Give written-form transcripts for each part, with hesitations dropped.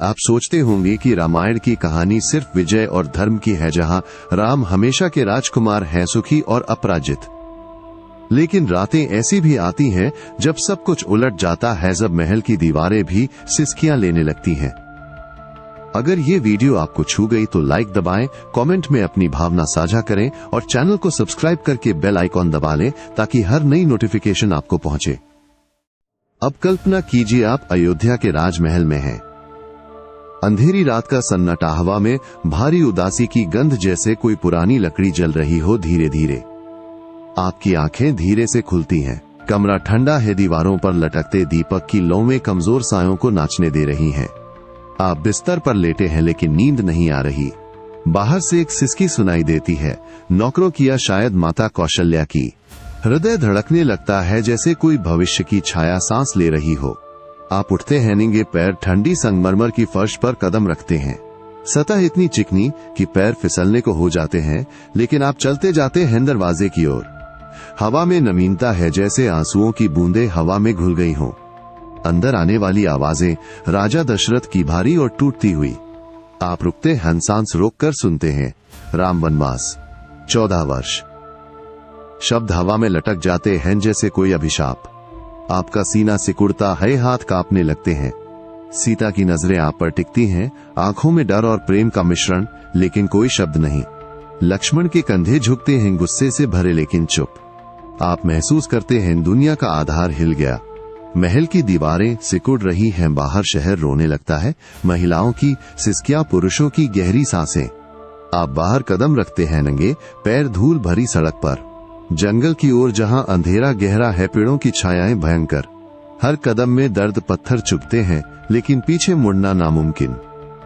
आप सोचते होंगे कि रामायण की कहानी सिर्फ विजय और धर्म की है, जहां राम हमेशा के राजकुमार हैं, सुखी और अपराजित। लेकिन रातें ऐसी भी आती हैं जब सब कुछ उलट जाता है, जब महल की दीवारें भी सिसकियां लेने लगती हैं। अगर ये वीडियो आपको छू गई तो लाइक दबाएं, कमेंट में अपनी भावना साझा करें और चैनल को सब्सक्राइब करके बेल आइकॉन दबा लें ताकि हर नई नोटिफिकेशन आपको पहुंचे। अब कल्पना कीजिए आप अयोध्या के राजमहल में हैं। अंधेरी रात का सन्नाटा, हवा में भारी उदासी की गंध, जैसे कोई पुरानी लकड़ी जल रही हो धीरे धीरे। आपकी आंखें धीरे से खुलती हैं। कमरा ठंडा है, दीवारों पर लटकते दीपक की लौ में कमजोर सायों को नाचने दे रही हैं। आप बिस्तर पर लेटे हैं लेकिन नींद नहीं आ रही। बाहर से एक सिसकी सुनाई देती है, नौकरों की या शायद माता कौशल्या की। हृदय धड़कने लगता है जैसे कोई भविष्य की छाया सांस ले रही हो। आप उठते हैं, नंगे पैर ठंडी संगमरमर की फर्श पर कदम रखते हैं। सतह इतनी चिकनी कि पैर फिसलने को हो जाते हैं, लेकिन आप चलते जाते हैं दरवाजे की ओर। हवा में नमीनता है, जैसे आंसुओं की बूंदें हवा में घुल गई हों। अंदर आने वाली आवाजें राजा दशरथ की, भारी और टूटती हुई। आप रुकते, हंसांस रोककर सुनते हैं, राम वनवास 14 वर्ष। शब्द हवा में लटक जाते हैं जैसे कोई अभिशाप। आपका सीना सिकुड़ता है, हाथ कांपने लगते हैं। सीता की नजरें आप पर टिकती हैं, आंखों में डर और प्रेम का मिश्रण, लेकिन कोई शब्द नहीं। लक्ष्मण के कंधे झुकते हैं, गुस्से से भरे लेकिन चुप। आप महसूस करते हैं दुनिया का आधार हिल गया। महल की दीवारें सिकुड़ रही हैं, बाहर शहर रोने लगता है, महिलाओं की सिसकियां, पुरुषों की गहरी सांसें। आप बाहर कदम रखते हैं, नंगे पैर धूल भरी सड़क पर, जंगल की ओर, जहां अंधेरा गहरा है, पेड़ों की छायाएं भयंकर। हर कदम में दर्द पत्थर चुभते हैं, लेकिन पीछे मुड़ना नामुमकिन।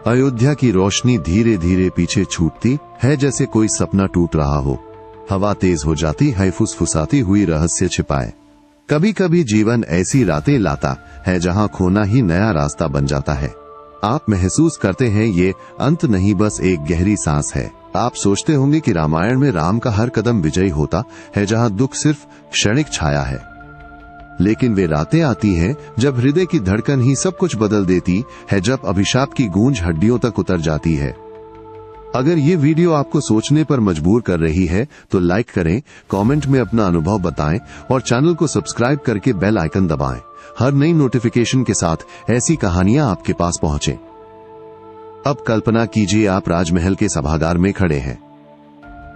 अयोध्या की रोशनी धीरे धीरे पीछे छूटती है, जैसे कोई सपना टूट रहा हो। हवा तेज हो जाती है, फुसफुसाती हुई रहस्य छिपाए। कभी कभी जीवन ऐसी रातें लाता है जहां खोना ही नया रास्ता बन जाता है। आप महसूस करते हैं ये अंत नहीं, बस एक गहरी सांस है। आप सोचते होंगे कि रामायण में राम का हर कदम विजयी होता है, जहां दुख सिर्फ क्षणिक छाया है। लेकिन वे रातें आती हैं जब हृदय की धड़कन ही सब कुछ बदल देती है, जब अभिशाप की गूंज हड्डियों तक उतर जाती है। अगर ये वीडियो आपको सोचने पर मजबूर कर रही है तो लाइक करें, कमेंट में अपना अनुभव बताएं और चैनल को सब्सक्राइब करके बेल आइकन दबाएं। हर नई नोटिफिकेशन के साथ ऐसी कहानियां आपके पास पहुंचे। अब कल्पना कीजिए आप राजमहल के सभागार में खड़े हैं।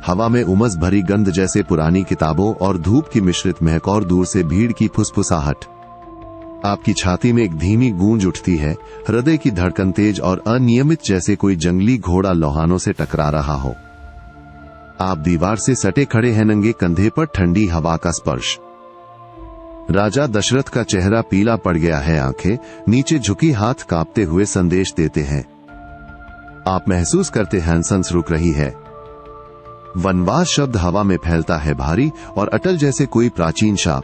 हवा में उमस भरी गंध, जैसे पुरानी किताबों और धूप की मिश्रित महक, और दूर से भीड़ की फुसफुसाहट। आपकी छाती में एक धीमी गूंज उठती है, हृदय की धड़कन तेज और अनियमित, जैसे कोई जंगली घोड़ा लोहानों से टकरा रहा हो। आप दीवार से सटे खड़े हैं, नंगे कंधे पर ठंडी हवा का स्पर्श। राजा दशरथ का चेहरा पीला पड़ गया है, आंखें नीचे झुकी, हाथ कांपते हुए संदेश देते हैं। आप महसूस करते हैं सांस रुक रही है। वनवास शब्द हवा में फैलता है, भारी और अटल, जैसे कोई प्राचीन शाप।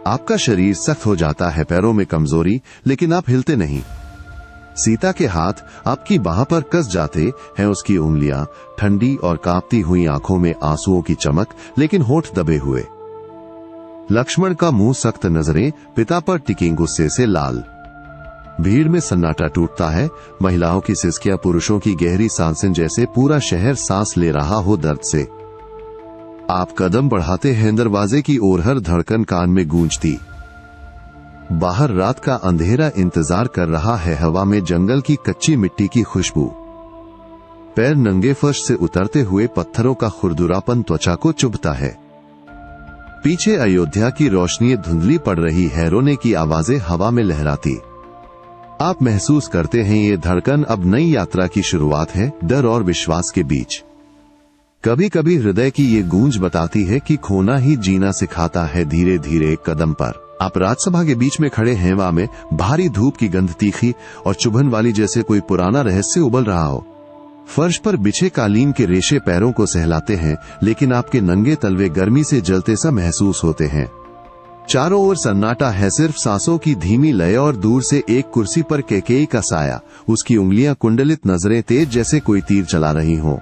आपका शरीर सख्त हो जाता है, पैरों में कमजोरी, लेकिन आप हिलते नहीं। सीता के हाथ आपकी बाह पर कस जाते हैं, उसकी उंगलियां ठंडी और कांपती हुई, आंखों में आंसुओं की चमक, लेकिन होठ दबे हुए। लक्ष्मण का मुंह सख्त, नजरें पिता पर टिकी, गुस्से से लाल। भीड़ में सन्नाटा टूटता है, महिलाओं की सिसकियां, पुरुषों की गहरी सांसें, जैसे पूरा शहर सांस ले रहा हो दर्द से। आप कदम बढ़ाते हैं दरवाजे की ओर, हर धड़कन कान में गूंजती। बाहर रात का अंधेरा इंतजार कर रहा है, हवा में जंगल की कच्ची मिट्टी की खुशबू। पैर नंगे फर्श से उतरते हुए, पत्थरों का खुरदुरापन त्वचा को चुभता है। पीछे अयोध्या की रोशनी धुंधली पड़ रही है, रोने की आवाजें हवा में लहराती। आप महसूस करते हैं ये धड़कन अब नई यात्रा की शुरुआत है, डर और विश्वास के बीच। कभी कभी हृदय की ये गूंज बताती है कि खोना ही जीना सिखाता है। धीरे धीरे एक कदम पर आप राजसभा के बीच में खड़े हैं, हवा में भारी धूप की गंध तीखी और चुभन वाली, जैसे कोई पुराना रहस्य उबल रहा हो। फर्श पर बिछे कालीन के रेशे पैरों को सहलाते हैं, लेकिन आपके नंगे तलवे गर्मी से जलते सा महसूस होते हैं। चारों ओर सन्नाटा है, सिर्फ सांसों की धीमी लय, और दूर से एक कुर्सी पर कैकेयी का साया, उसकी उंगलियां कुंडलित, नजरें तेज, जैसे कोई तीर चला रही हो।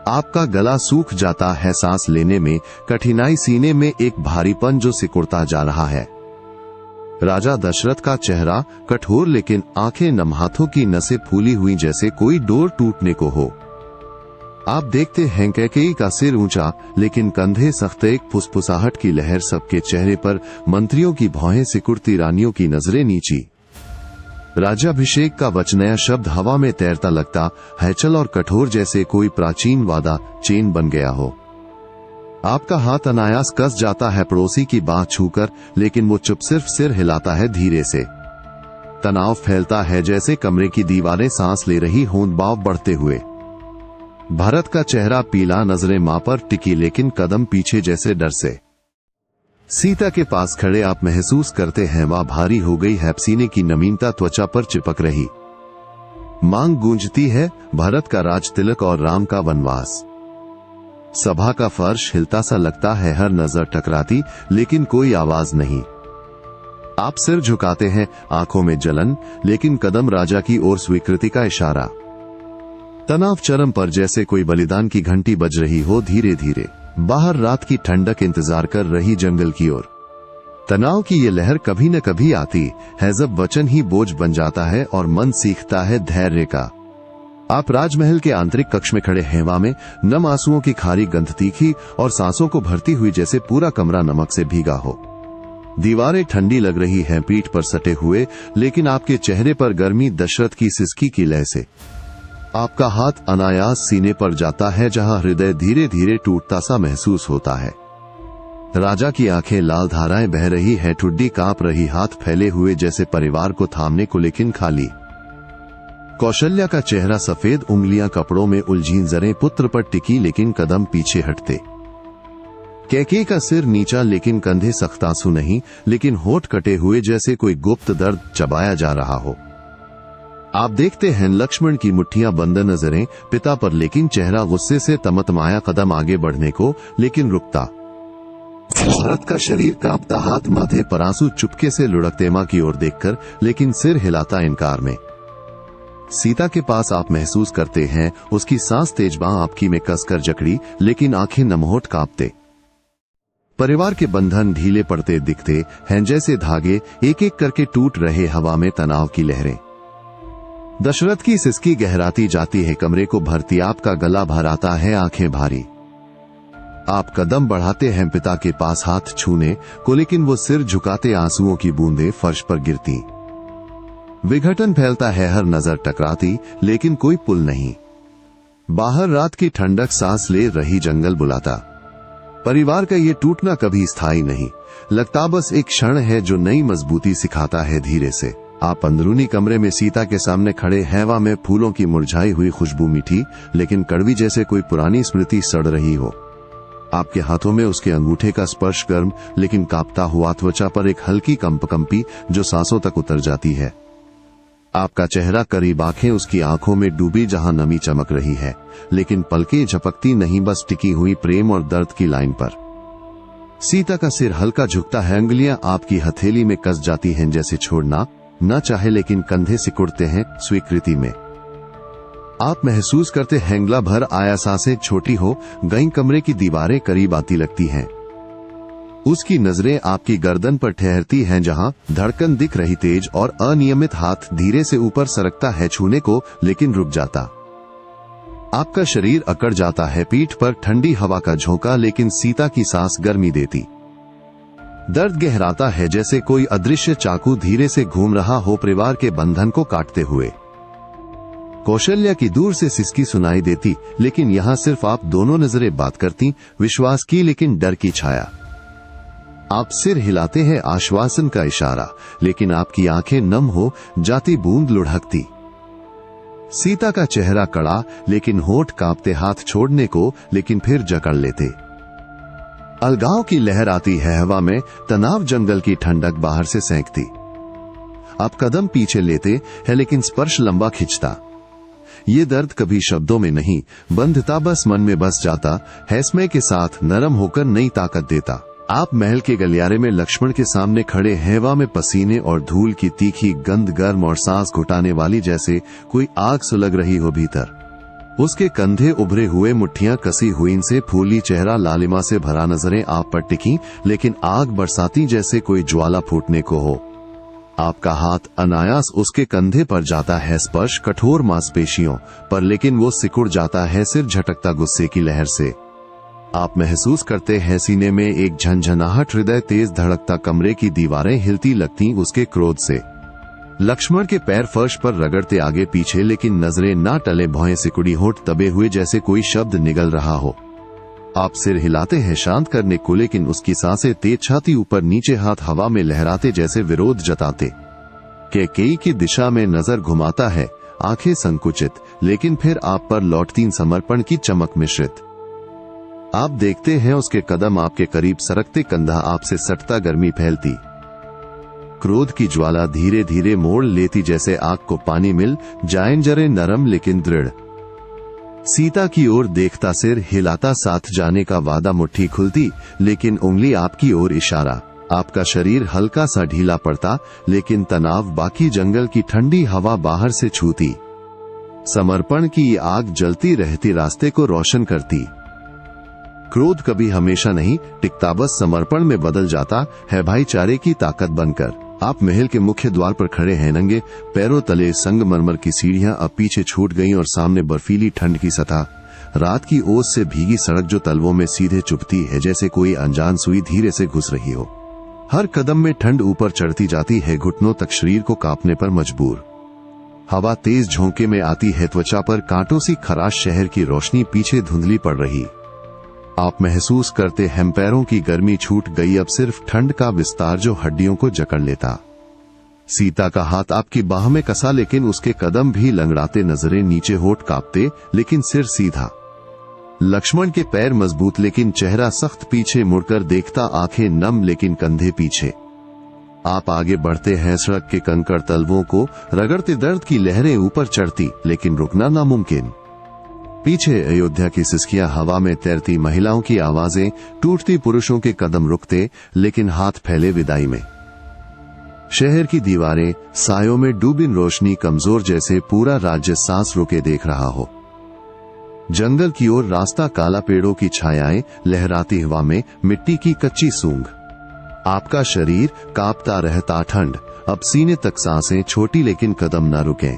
आपका गला सूख जाता है, सांस लेने में कठिनाई, सीने में एक भारीपन जो सिकुड़ता जा रहा है। राजा दशरथ का चेहरा कठोर, लेकिन आंखें नम, हाथों की नसें फूली हुई जैसे कोई डोर टूटने को हो। आप देखते हैं कैकेयी का सिर ऊंचा, लेकिन कंधे सख्त, एक फुसफुसाहट की लहर सबके चेहरे पर, मंत्रियों की भौहें सिकुड़ती, रानियों की नजरें नीची। राज्याभिषेक का वचनया शब्द हवा में तैरता लगता, हैचल और कठोर, जैसे कोई प्राचीन वादा चेन बन गया हो। आपका हाथ अनायास कस जाता है पड़ोसी की बाह छूकर, लेकिन वो चुप सिर्फ सिर हिलाता है धीरे से। तनाव फैलता है जैसे कमरे की दीवारें सांस ले रही हों दबाव बढ़ते हुए। भरत का चेहरा पीला, नजरें मां पर टिकी, लेकिन कदम पीछे जैसे डर से। सीता के पास खड़े आप महसूस करते हैं वह भारी हो गई है, सीने की नमीनता त्वचा पर चिपक रही। मांग गूंजती है, भरत का राज तिलक और राम का वनवास। सभा का फर्श हिलता सा लगता है, हर नजर टकराती, लेकिन कोई आवाज नहीं। आप सिर झुकाते हैं, आंखों में जलन, लेकिन कदम राजा की ओर स्वीकृति का इशारा। तनाव चरम पर, जैसे कोई बलिदान की घंटी बज रही हो धीरे धीरे। बाहर रात की ठंडक इंतजार कर रही जंगल की ओर। तनाव की ये लहर कभी न कभी आती है जब वचन ही बोझ बन जाता है और मन सीखता है धैर्य का। आप राजमहल के आंतरिक कक्ष में खड़े हैं, हवा में नम आंसुओं की खारी गंध तीखी और सांसों को भरती हुई, जैसे पूरा कमरा नमक से भीगा हो। दीवारें ठंडी लग रही हैं पीठ पर सटे हुए, लेकिन आपके चेहरे पर गर्मी दशरथ की सिसकी की लय से। आपका हाथ अनायास सीने पर जाता है, जहां हृदय धीरे धीरे टूटता सा महसूस होता है। राजा की आंखें लाल धाराएं बह रही हैं, ठुड्डी कांप रही, हाथ फैले हुए जैसे परिवार को थामने को, लेकिन खाली। कौशल्या का चेहरा सफेद, उंगलियां कपड़ों में उलझी, नजरें पुत्र पर टिकी, लेकिन कदम पीछे हटते। कैकेयी का सिर नीचा, लेकिन कंधे सख्त, आंसू नहीं, लेकिन होठ कटे हुए, जैसे कोई गुप्त दर्द चबाया जा रहा हो। आप देखते हैं लक्ष्मण की मुट्ठियां बंद, नजरें पिता पर, लेकिन चेहरा गुस्से से तमतमाया, कदम आगे बढ़ने को, लेकिन रुकता। भरत का शरीर कांपता, हाथ माथे पर, आंसू चुपके से लुढ़कते मां की ओर देखकर, लेकिन सिर हिलाता इनकार में। सीता के पास आप महसूस करते हैं उसकी सांस तेज, बांह आपकी में कसकर जकड़ी, लेकिन आंखें नमहोट कांपते। परिवार के बंधन ढीले पड़ते दिखते हैं, जैसे धागे एक एक करके टूट रहे, हवा में तनाव की लहरें। दशरथ की सिसकी गहराती जाती है, कमरे को भरती, आपका गला भर आता है, आंखें भारी। आप कदम बढ़ाते हैं पिता के पास हाथ छूने को, लेकिन वो सिर झुकाते, आंसुओं की बूंदें फर्श पर गिरती। विघटन फैलता है, हर नजर टकराती, लेकिन कोई पुल नहीं। बाहर रात की ठंडक सांस ले रही, जंगल बुलाता। परिवार का ये टूटना कभी स्थायी नहीं लगता, बस एक क्षण है जो नई मजबूती सिखाता है धीरे से। आप अंदरूनी कमरे में सीता के सामने खड़े, हवा में फूलों की मुरझाई हुई खुशबू मीठी, लेकिन कड़वी, जैसे कोई पुरानी स्मृति सड़ रही हो। आपके हाथों में उसके अंगूठे का स्पर्श गर्म, लेकिन कांपता हुआ, त्वचा पर एक हल्की कंपी जो सांसों तक उतर जाती है। आपका चेहरा करीब, आंखें उसकी आंखों में डूबी जहां नमी चमक रही है, लेकिन पलकें झपकती नहीं, बस टिकी हुई प्रेम और दर्द की लाइन पर। सीता का सिर हल्का झुकता है, अंगुलियां आपकी हथेली में कस जाती हैं, जैसे छोड़ना न चाहे, लेकिन कंधे सिकुड़ते हैं स्वीकृति में। आप महसूस करते हैं गला भर आया, सांसें छोटी हो गई, कमरे की दीवारें करीब आती लगती हैं। उसकी नजरें आपकी गर्दन पर ठहरती हैं, जहां धड़कन दिख रही तेज और अनियमित, हाथ धीरे से ऊपर सरकता है छूने को, लेकिन रुक जाता। आपका शरीर अकड़ जाता है, पीठ पर ठंडी हवा का झोंका, लेकिन सीता की सांस गर्मी देती। दर्द गहराता है, जैसे कोई अदृश्य चाकू धीरे से घूम रहा हो, परिवार के बंधन को काटते हुए। कौशल्या की दूर से सिसकी सुनाई देती, लेकिन यहाँ सिर्फ आप दोनों नजरें बात करती, विश्वास की, लेकिन डर की छाया। आप सिर हिलाते हैं, आश्वासन का इशारा, लेकिन आपकी आंखें नम हो जाती, बूंद लुढ़कती। सीता का चेहरा कड़ा, लेकिन होठ कांपते, हाथ छोड़ने को, लेकिन फिर जकड़ लेते। अलगाव की लहर आती है हवा में, तनाव जंगल की ठंडक बाहर से सेंकती। आप कदम पीछे लेते हैं, लेकिन स्पर्श लंबा खिंचता। ये दर्द कभी शब्दों में नहीं बंधता, बस मन में बस जाता है, समय के साथ नरम होकर नई ताकत देता। आप महल के गलियारे में लक्ष्मण के सामने खड़े, हवा में पसीने और धूल की तीखी गंध गर्म और सांस घुटाने वाली, जैसे कोई आग सुलग रही हो भीतर। उसके कंधे उभरे हुए, मुट्ठियां कसी हुई, इनसे फूली चेहरा लालिमा से भरा, नजरें आप पर टिकी, लेकिन आग बरसाती, जैसे कोई ज्वाला फूटने को हो। आपका हाथ अनायास उसके कंधे पर जाता है, स्पर्श कठोर मांसपेशियों पर, लेकिन वो सिकुड़ जाता है सिर झटकता गुस्से की लहर से। आप महसूस करते हैं सीने में एक झंझनाहट, हृदय तेज धड़कता, कमरे की दीवारें हिलती लगती उसके क्रोध से। लक्ष्मण के पैर फर्श पर रगड़ते आगे पीछे, लेकिन नजरें ना टले, भौहें सिकुड़ी, होठ दबे हुए जैसे कोई शब्द निगल रहा हो। आप सिर हिलाते हैं शांत करने को, लेकिन उसकी सांसें तेज, छाती ऊपर नीचे, हाथ हवा में लहराते जैसे विरोध जताते। कैकेयी की दिशा में नजर घुमाता है, आंखें संकुचित, लेकिन फिर आप पर लौटती समर्पण की चमक मिश्रित। आप देखते हैं उसके कदम आपके करीब सरकते, कंधा आपसे सटता, गर्मी फैलती। क्रोध की ज्वाला धीरे धीरे मोड़ लेती, जैसे आग को पानी मिल जाए, जरे नरम लेकिन दृढ़। सीता की ओर देखता, सिर हिलाता, साथ जाने का वादा, मुट्ठी खुलती लेकिन उंगली आपकी ओर इशारा। आपका शरीर हल्का सा ढीला पड़ता, लेकिन तनाव बाकी, जंगल की ठंडी हवा बाहर से छूती। समर्पण की आग जलती रहती, रास्ते को रोशन करती। क्रोध कभी हमेशा नहीं टिकता, बस समर्पण में बदल जाता है भाईचारे की ताकत बनकर। आप महल के मुख्य द्वार पर खड़े हैं, नंगे पैरों तले संगमरमर की सीढ़ियां अब पीछे छूट गईं और सामने बर्फीली ठंड की सतह। रात की ओस से भीगी सड़क जो तलवों में सीधे चुभती है, जैसे कोई अनजान सुई धीरे से घुस रही हो। हर कदम में ठंड ऊपर चढ़ती जाती है, घुटनों तक, शरीर को कांपने पर मजबूर। हवा तेज झोंके में आती है, त्वचा पर कांटों सी खराश, शहर की रोशनी पीछे धुंधली पड़ रही। आप महसूस करते हैं पैरों की गर्मी छूट गई, अब सिर्फ ठंड का विस्तार जो हड्डियों को जकड़ लेता। सीता का हाथ आपकी बाह में कसा, लेकिन उसके कदम भी लंगड़ाते, नजरें नीचे, होठ कांपते लेकिन सिर सीधा। लक्ष्मण के पैर मजबूत लेकिन चेहरा सख्त, पीछे मुड़कर देखता, आंखें नम लेकिन कंधे पीछे। आप आगे बढ़ते हैं, सड़क के कंकड़ तलवों को रगड़ते, दर्द की लहरें ऊपर चढ़ती, लेकिन रुकना नामुमकिन। पीछे अयोध्या की सिसकियां हवा में तैरती, महिलाओं की आवाजें टूटती, पुरुषों के कदम रुकते लेकिन हाथ फैले विदाई में। शहर की दीवारें सायों में डूबी, रोशनी कमजोर, जैसे पूरा राज्य सांस रोके देख रहा हो। जंगल की ओर रास्ता काला, पेड़ों की छायाएं लहराती हवा में, मिट्टी की कच्ची सूंघ। आपका शरीर कांपता रहता, ठंड अब सीने तक, सांसें छोटी लेकिन कदम न रुके।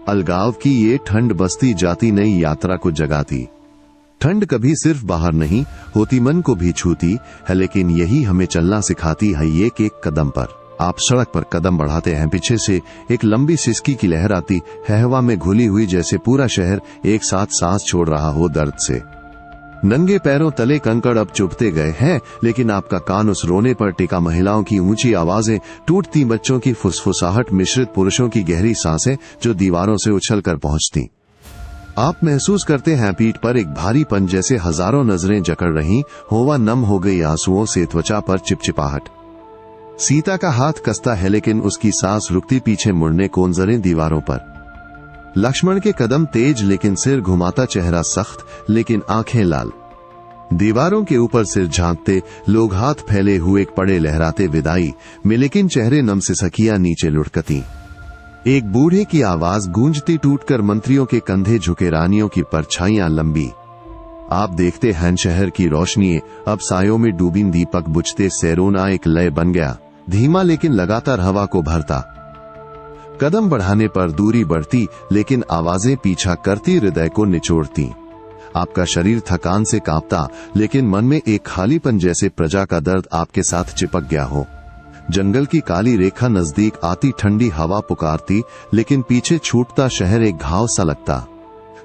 अलगाव की ये ठंड बसती जाती, नई यात्रा को जगाती। ठंड कभी सिर्फ बाहर नहीं होती, मन को भी छूती है, लेकिन यही हमें चलना सिखाती है, एक एक कदम पर। आप सड़क पर कदम बढ़ाते हैं, पीछे से एक लंबी सिसकी की लहर आती है, हवा में घुली हुई, जैसे पूरा शहर एक साथ सांस छोड़ रहा हो दर्द से। नंगे पैरों तले कंकड़ अब चुभते गए हैं, लेकिन आपका कान उस रोने पर टिका, महिलाओं की ऊंची आवाजें, टूटती बच्चों की फुसफुसाहट मिश्रित, पुरुषों की गहरी सांसें जो दीवारों से उछलकर पहुंचती। आप महसूस करते हैं पीठ पर एक भारीपन, जैसे हजारों नजरें जकड़ रही, होवा नम हो गई आंसुओं से, त्वचा पर चिपचिपाहट। सीता का हाथ कसता है, लेकिन उसकी सांस रुकती, पीछे मुड़ने को, नजरें दीवारों पर। लक्ष्मण के कदम तेज लेकिन सिर घुमाता, चेहरा सख्त लेकिन आंखें लाल। दीवारों के ऊपर सिर झांकते लोग हाथ फैले हुए पड़े, लहराते विदाई में, लेकिन चेहरे नम से सखियां नीचे लुढ़कती। एक बूढ़े की आवाज गूंजती, टूटकर मंत्रियों के कंधे झुके, रानियों की परछाइयां लंबी। आप देखते हैं शहर की रोशनी अब सायों में डूबी, दीपक बुझते, सैरोना एक लय बन गया, धीमा लेकिन लगातार हवा को भरता। कदम बढ़ाने पर दूरी बढ़ती, लेकिन आवाजें पीछा करती, हृदय को निचोड़ती। आपका शरीर थकान से कांपता, लेकिन मन में एक खालीपन, जैसे प्रजा का दर्द आपके साथ चिपक गया हो। जंगल की काली रेखा नजदीक आती, ठंडी हवा पुकारती, लेकिन पीछे छूटता शहर एक घाव सा लगता।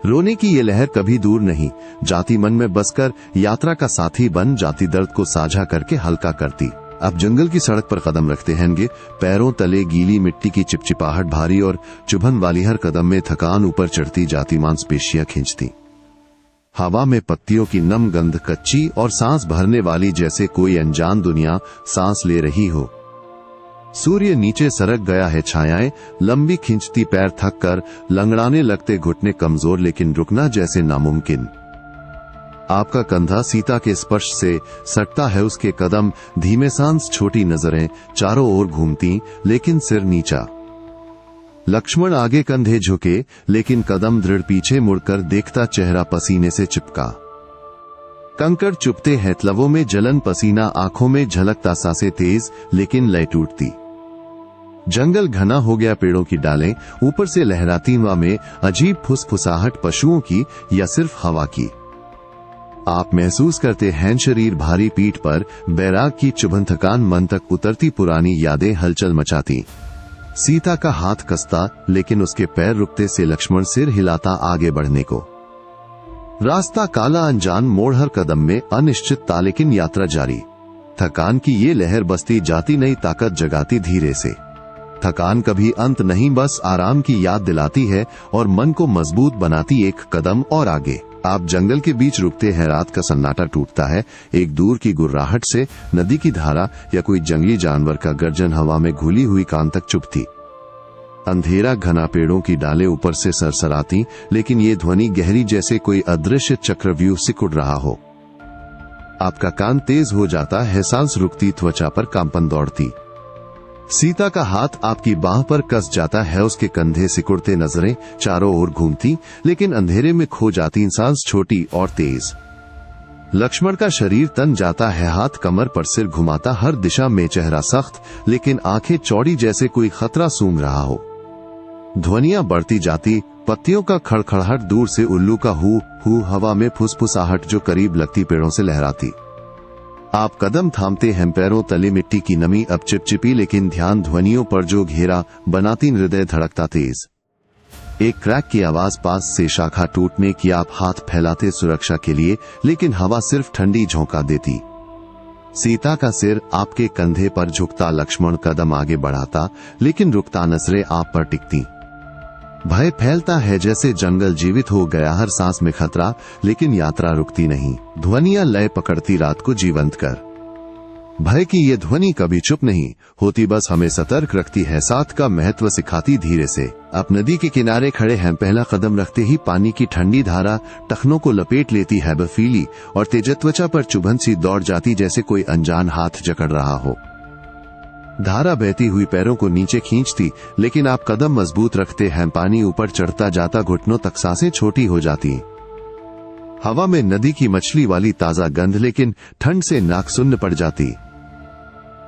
रोने की ये लहर कभी दूर नहीं जाती, मन में बसकर यात्रा का साथी बन जाती, दर्द को साझा करके हल्का करती। अब जंगल की सड़क पर कदम रखते हैंगे, पैरों तले गीली मिट्टी की चिपचिपाहट भारी और चुभन वाली, हर कदम में थकान ऊपर चढ़ती जाती, मांसपेशियां खींचती। हवा में पत्तियों की नम गंध, कच्ची और सांस भरने वाली, जैसे कोई अनजान दुनिया सांस ले रही हो। सूर्य नीचे सरक गया है, छायाएं लंबी खींचती, पैर थक कर लंगड़ाने लगते, घुटने कमजोर, लेकिन रुकना जैसे नामुमकिन। आपका कंधा सीता के स्पर्श से सटता है, उसके कदम धीमे, सांस छोटी, नजरें चारों ओर घूमती, लेकिन सिर नीचा। लक्ष्मण आगे कंधे झुके, लेकिन कदम दृढ़, पीछे मुड़कर देखता, चेहरा पसीने से चिपका। कंकड़ चुभते हैं, तलवों में जलन, पसीना आंखों में झलकता, सांसें तेज लेकिन लय टूटती। जंगल घना हो गया, पेड़ों की डालें ऊपर से लहराती हवा में अजीब फुसफुसाहट पशुओं की या सिर्फ हवा की। आप महसूस करते हैं शरीर भारी, पीठ पर बैराग की चुभन, थकान, मन तक उतरती पुरानी यादें हलचल मचाती। सीता का हाथ कसता लेकिन उसके पैर रुकते से लक्ष्मण सिर हिलाता आगे बढ़ने को। रास्ता काला, अनजान मोड़, हर कदम में अनिश्चितता, लेकिन यात्रा जारी। थकान की ये लहर बसती जाती, नई ताकत जगाती धीरे से। थकान कभी अंत नहीं, बस आराम की याद दिलाती है और मन को मजबूत बनाती। एक कदम और आगे। आप जंगल के बीच रुकते हैं, रात का सन्नाटा टूटता है एक दूर की गुर्राहट से, नदी की धारा या कोई जंगली जानवर का गर्जन हवा में घुली हुई कान तक चुभती। अंधेरा घना, पेड़ों की डालें ऊपर से सरसराती, लेकिन ये ध्वनि गहरी, जैसे कोई अदृश्य चक्रव्यूह सिकुड़ रहा हो। आपका कान तेज हो जाता है, सांस रुकती, त्वचा पर कंपन दौड़ती। सीता का हाथ आपकी बाह पर कस जाता है, उसके कंधे सिकुड़ते, नजरें चारों ओर घूमती, लेकिन अंधेरे में खो जाती, सांस छोटी और तेज। लक्ष्मण का शरीर तन जाता है, हाथ कमर पर, सिर घुमाता, हर दिशा में चेहरा सख्त, लेकिन आंखें चौड़ी, जैसे कोई खतरा सूंघ रहा हो। ध्वनियां बढ़ती जाती, पत्तियों का खड़खड़ाहट, दूर से उल्लू का हू हू, हवा में फुसफुसाहट जो करीब लगती, पेड़ों से लहराती। आप कदम थामते हैं, पैरों तले मिट्टी की नमी अब चिपचिपी, लेकिन ध्यान ध्वनियों पर जो घेरा बनाती, हृदय धड़कता तेज। एक क्रैक की आवाज, पास से शाखा टूटने की। आप हाथ फैलाते सुरक्षा के लिए, लेकिन हवा सिर्फ ठंडी झोंका देती। सीता का सिर आपके कंधे पर झुकता, लक्ष्मण कदम आगे बढ़ाता, लेकिन रुकता, नजरें आप पर टिकती। भय फैलता है, जैसे जंगल जीवित हो गया, हर सांस में खतरा, लेकिन यात्रा रुकती नहीं। ध्वनियां लय पकड़ती, रात को जीवंत कर। भय की ये ध्वनि कभी चुप नहीं होती, बस हमें सतर्क रखती है, साथ का महत्व सिखाती धीरे से। आप नदी के किनारे खड़े हैं, पहला कदम रखते ही पानी की ठंडी धारा टखनों को लपेट लेती है, बर्फीली और तेज, त्वचा पर चुभन सी दौड़ जाती, जैसे कोई अनजान हाथ जकड़ रहा हो। धारा बहती हुई पैरों को नीचे खींचती, लेकिन आप कदम मजबूत रखते हैं, पानी ऊपर चढ़ता जाता, घुटनों तक, सांसें छोटी हो जाती। हवा में नदी की मछली वाली ताजा गंध, लेकिन ठंड से नाक सुन्न पड़ जाती।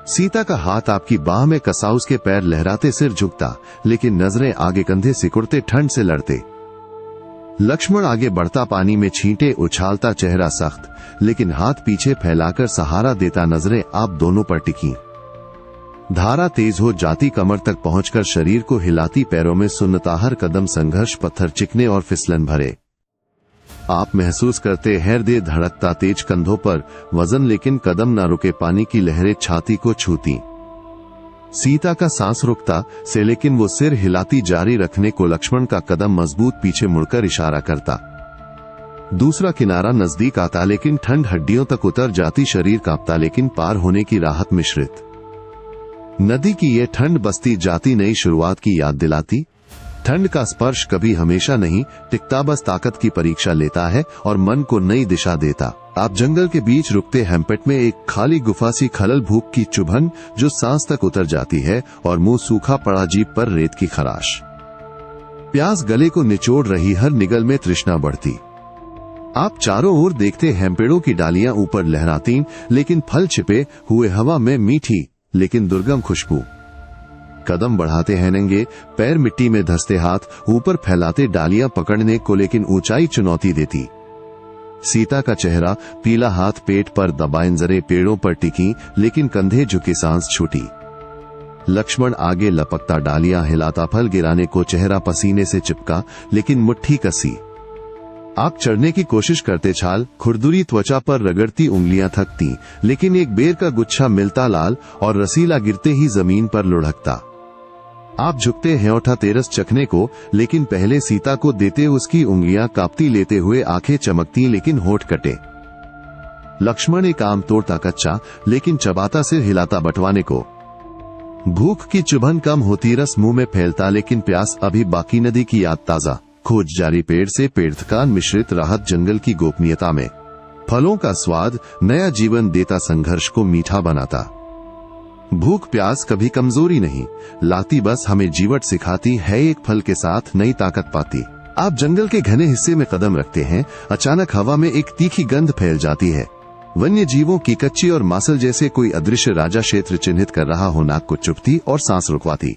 सीता का हाथ आपकी बाह में कसा, उसके पैर लहराते, सिर झुकता, लेकिन नजरें आगे, कंधे सिकुड़ते, ठंड से लड़ते। लक्ष्मण आगे बढ़ता, पानी में छींटे उछालता, चेहरा सख्त, लेकिन हाथ पीछे फैलाकर सहारा देता, नजरें आप दोनों पर टिकी। धारा तेज हो जाती, कमर तक पहुंचकर शरीर को हिलाती, पैरों में सुन्नता, हर कदम संघर्ष, पत्थर चिकने और फिसलन भरे। आप महसूस करते हैं हृदय धड़कता, तेज, कंधों पर वजन, लेकिन कदम ना रुके, पानी की लहरें छाती को छूती। सीता का सांस रुकता से, लेकिन वो सिर हिलाती, जारी रखने को। लक्ष्मण का कदम मजबूत, पीछे मुड़कर इशारा करता। दूसरा किनारा नजदीक आता, लेकिन ठंड हड्डियों तक उतर जाती, शरीर कांपता, लेकिन पार होने की राहत मिश्रित। नदी की ये ठंड बसती जाती, नई शुरुआत की याद दिलाती। ठंड का स्पर्श कभी हमेशा नहीं टिकता, बस ताकत की परीक्षा लेता है और मन को नई दिशा देता। आप जंगल के बीच रुकते हैं, पेट में एक खाली गुफा सी खलल, भूख की चुभन जो सांस तक उतर जाती है, और मुंह सूखा पड़ा, जीभ पर रेत की खराश। प्यास गले को निचोड़ रही, हर निगल में तृष्णा बढ़ती। आप चारों ओर देखते हैं, पेड़ों की डालियां ऊपर लहराती, लेकिन फल छिपे हुए, हवा में मीठी लेकिन दुर्गम खुशबू। कदम बढ़ाते हैं, नंगे पैर मिट्टी में धंसते, हाथ ऊपर फैलाते, डालियां पकड़ने को, लेकिन ऊंचाई चुनौती देती। सीता का चेहरा पीला, हाथ पेट पर दबाए, नजरें पेड़ों पर टिकी, लेकिन कंधे झुके, सांस छूटी। लक्ष्मण आगे लपकता, डालियां हिलाता, फल गिराने को, चेहरा पसीने से चिपका, लेकिन मुट्ठी कसी। आप चढ़ने की कोशिश करते, छाल खुरदुरी, त्वचा पर रगड़ती उंगलियां थकती, लेकिन एक बेर का गुच्छा मिलता, लाल और रसीला, गिरते ही जमीन पर लुढ़कता। आप झुकते हैं, उठाते रस चखने को, लेकिन पहले सीता को देते, उसकी उंगलियां कांपती, लेते हुए आंखें चमकती, लेकिन होठ कटे। लक्ष्मण एक आम तोड़ता, कच्चा लेकिन चबाता, सिर हिलाता बंटवाने को। भूख की चुभन कम होती, रस मुंह में फैलता, लेकिन प्यास अभी बाकी, नदी की याद ताजा, खोज जारी, पेड़ से पेड़, थकान मिश्रित राहत, जंगल की गोपनीयता में। फलों का स्वाद नया जीवन देता, संघर्ष को मीठा बनाता। भूख प्यास कभी कमजोरी नहीं लाती, बस हमें जीवट सिखाती है, एक फल के साथ नई ताकत पाती। आप जंगल के घने हिस्से में कदम रखते हैं, अचानक हवा में एक तीखी गंध फैल जाती है, वन्य जीवों की, कच्ची और मांसल, जैसे कोई अदृश्य राजा क्षेत्र चिन्हित कर रहा हो, नाक को चुभती और सांस रुकवाती।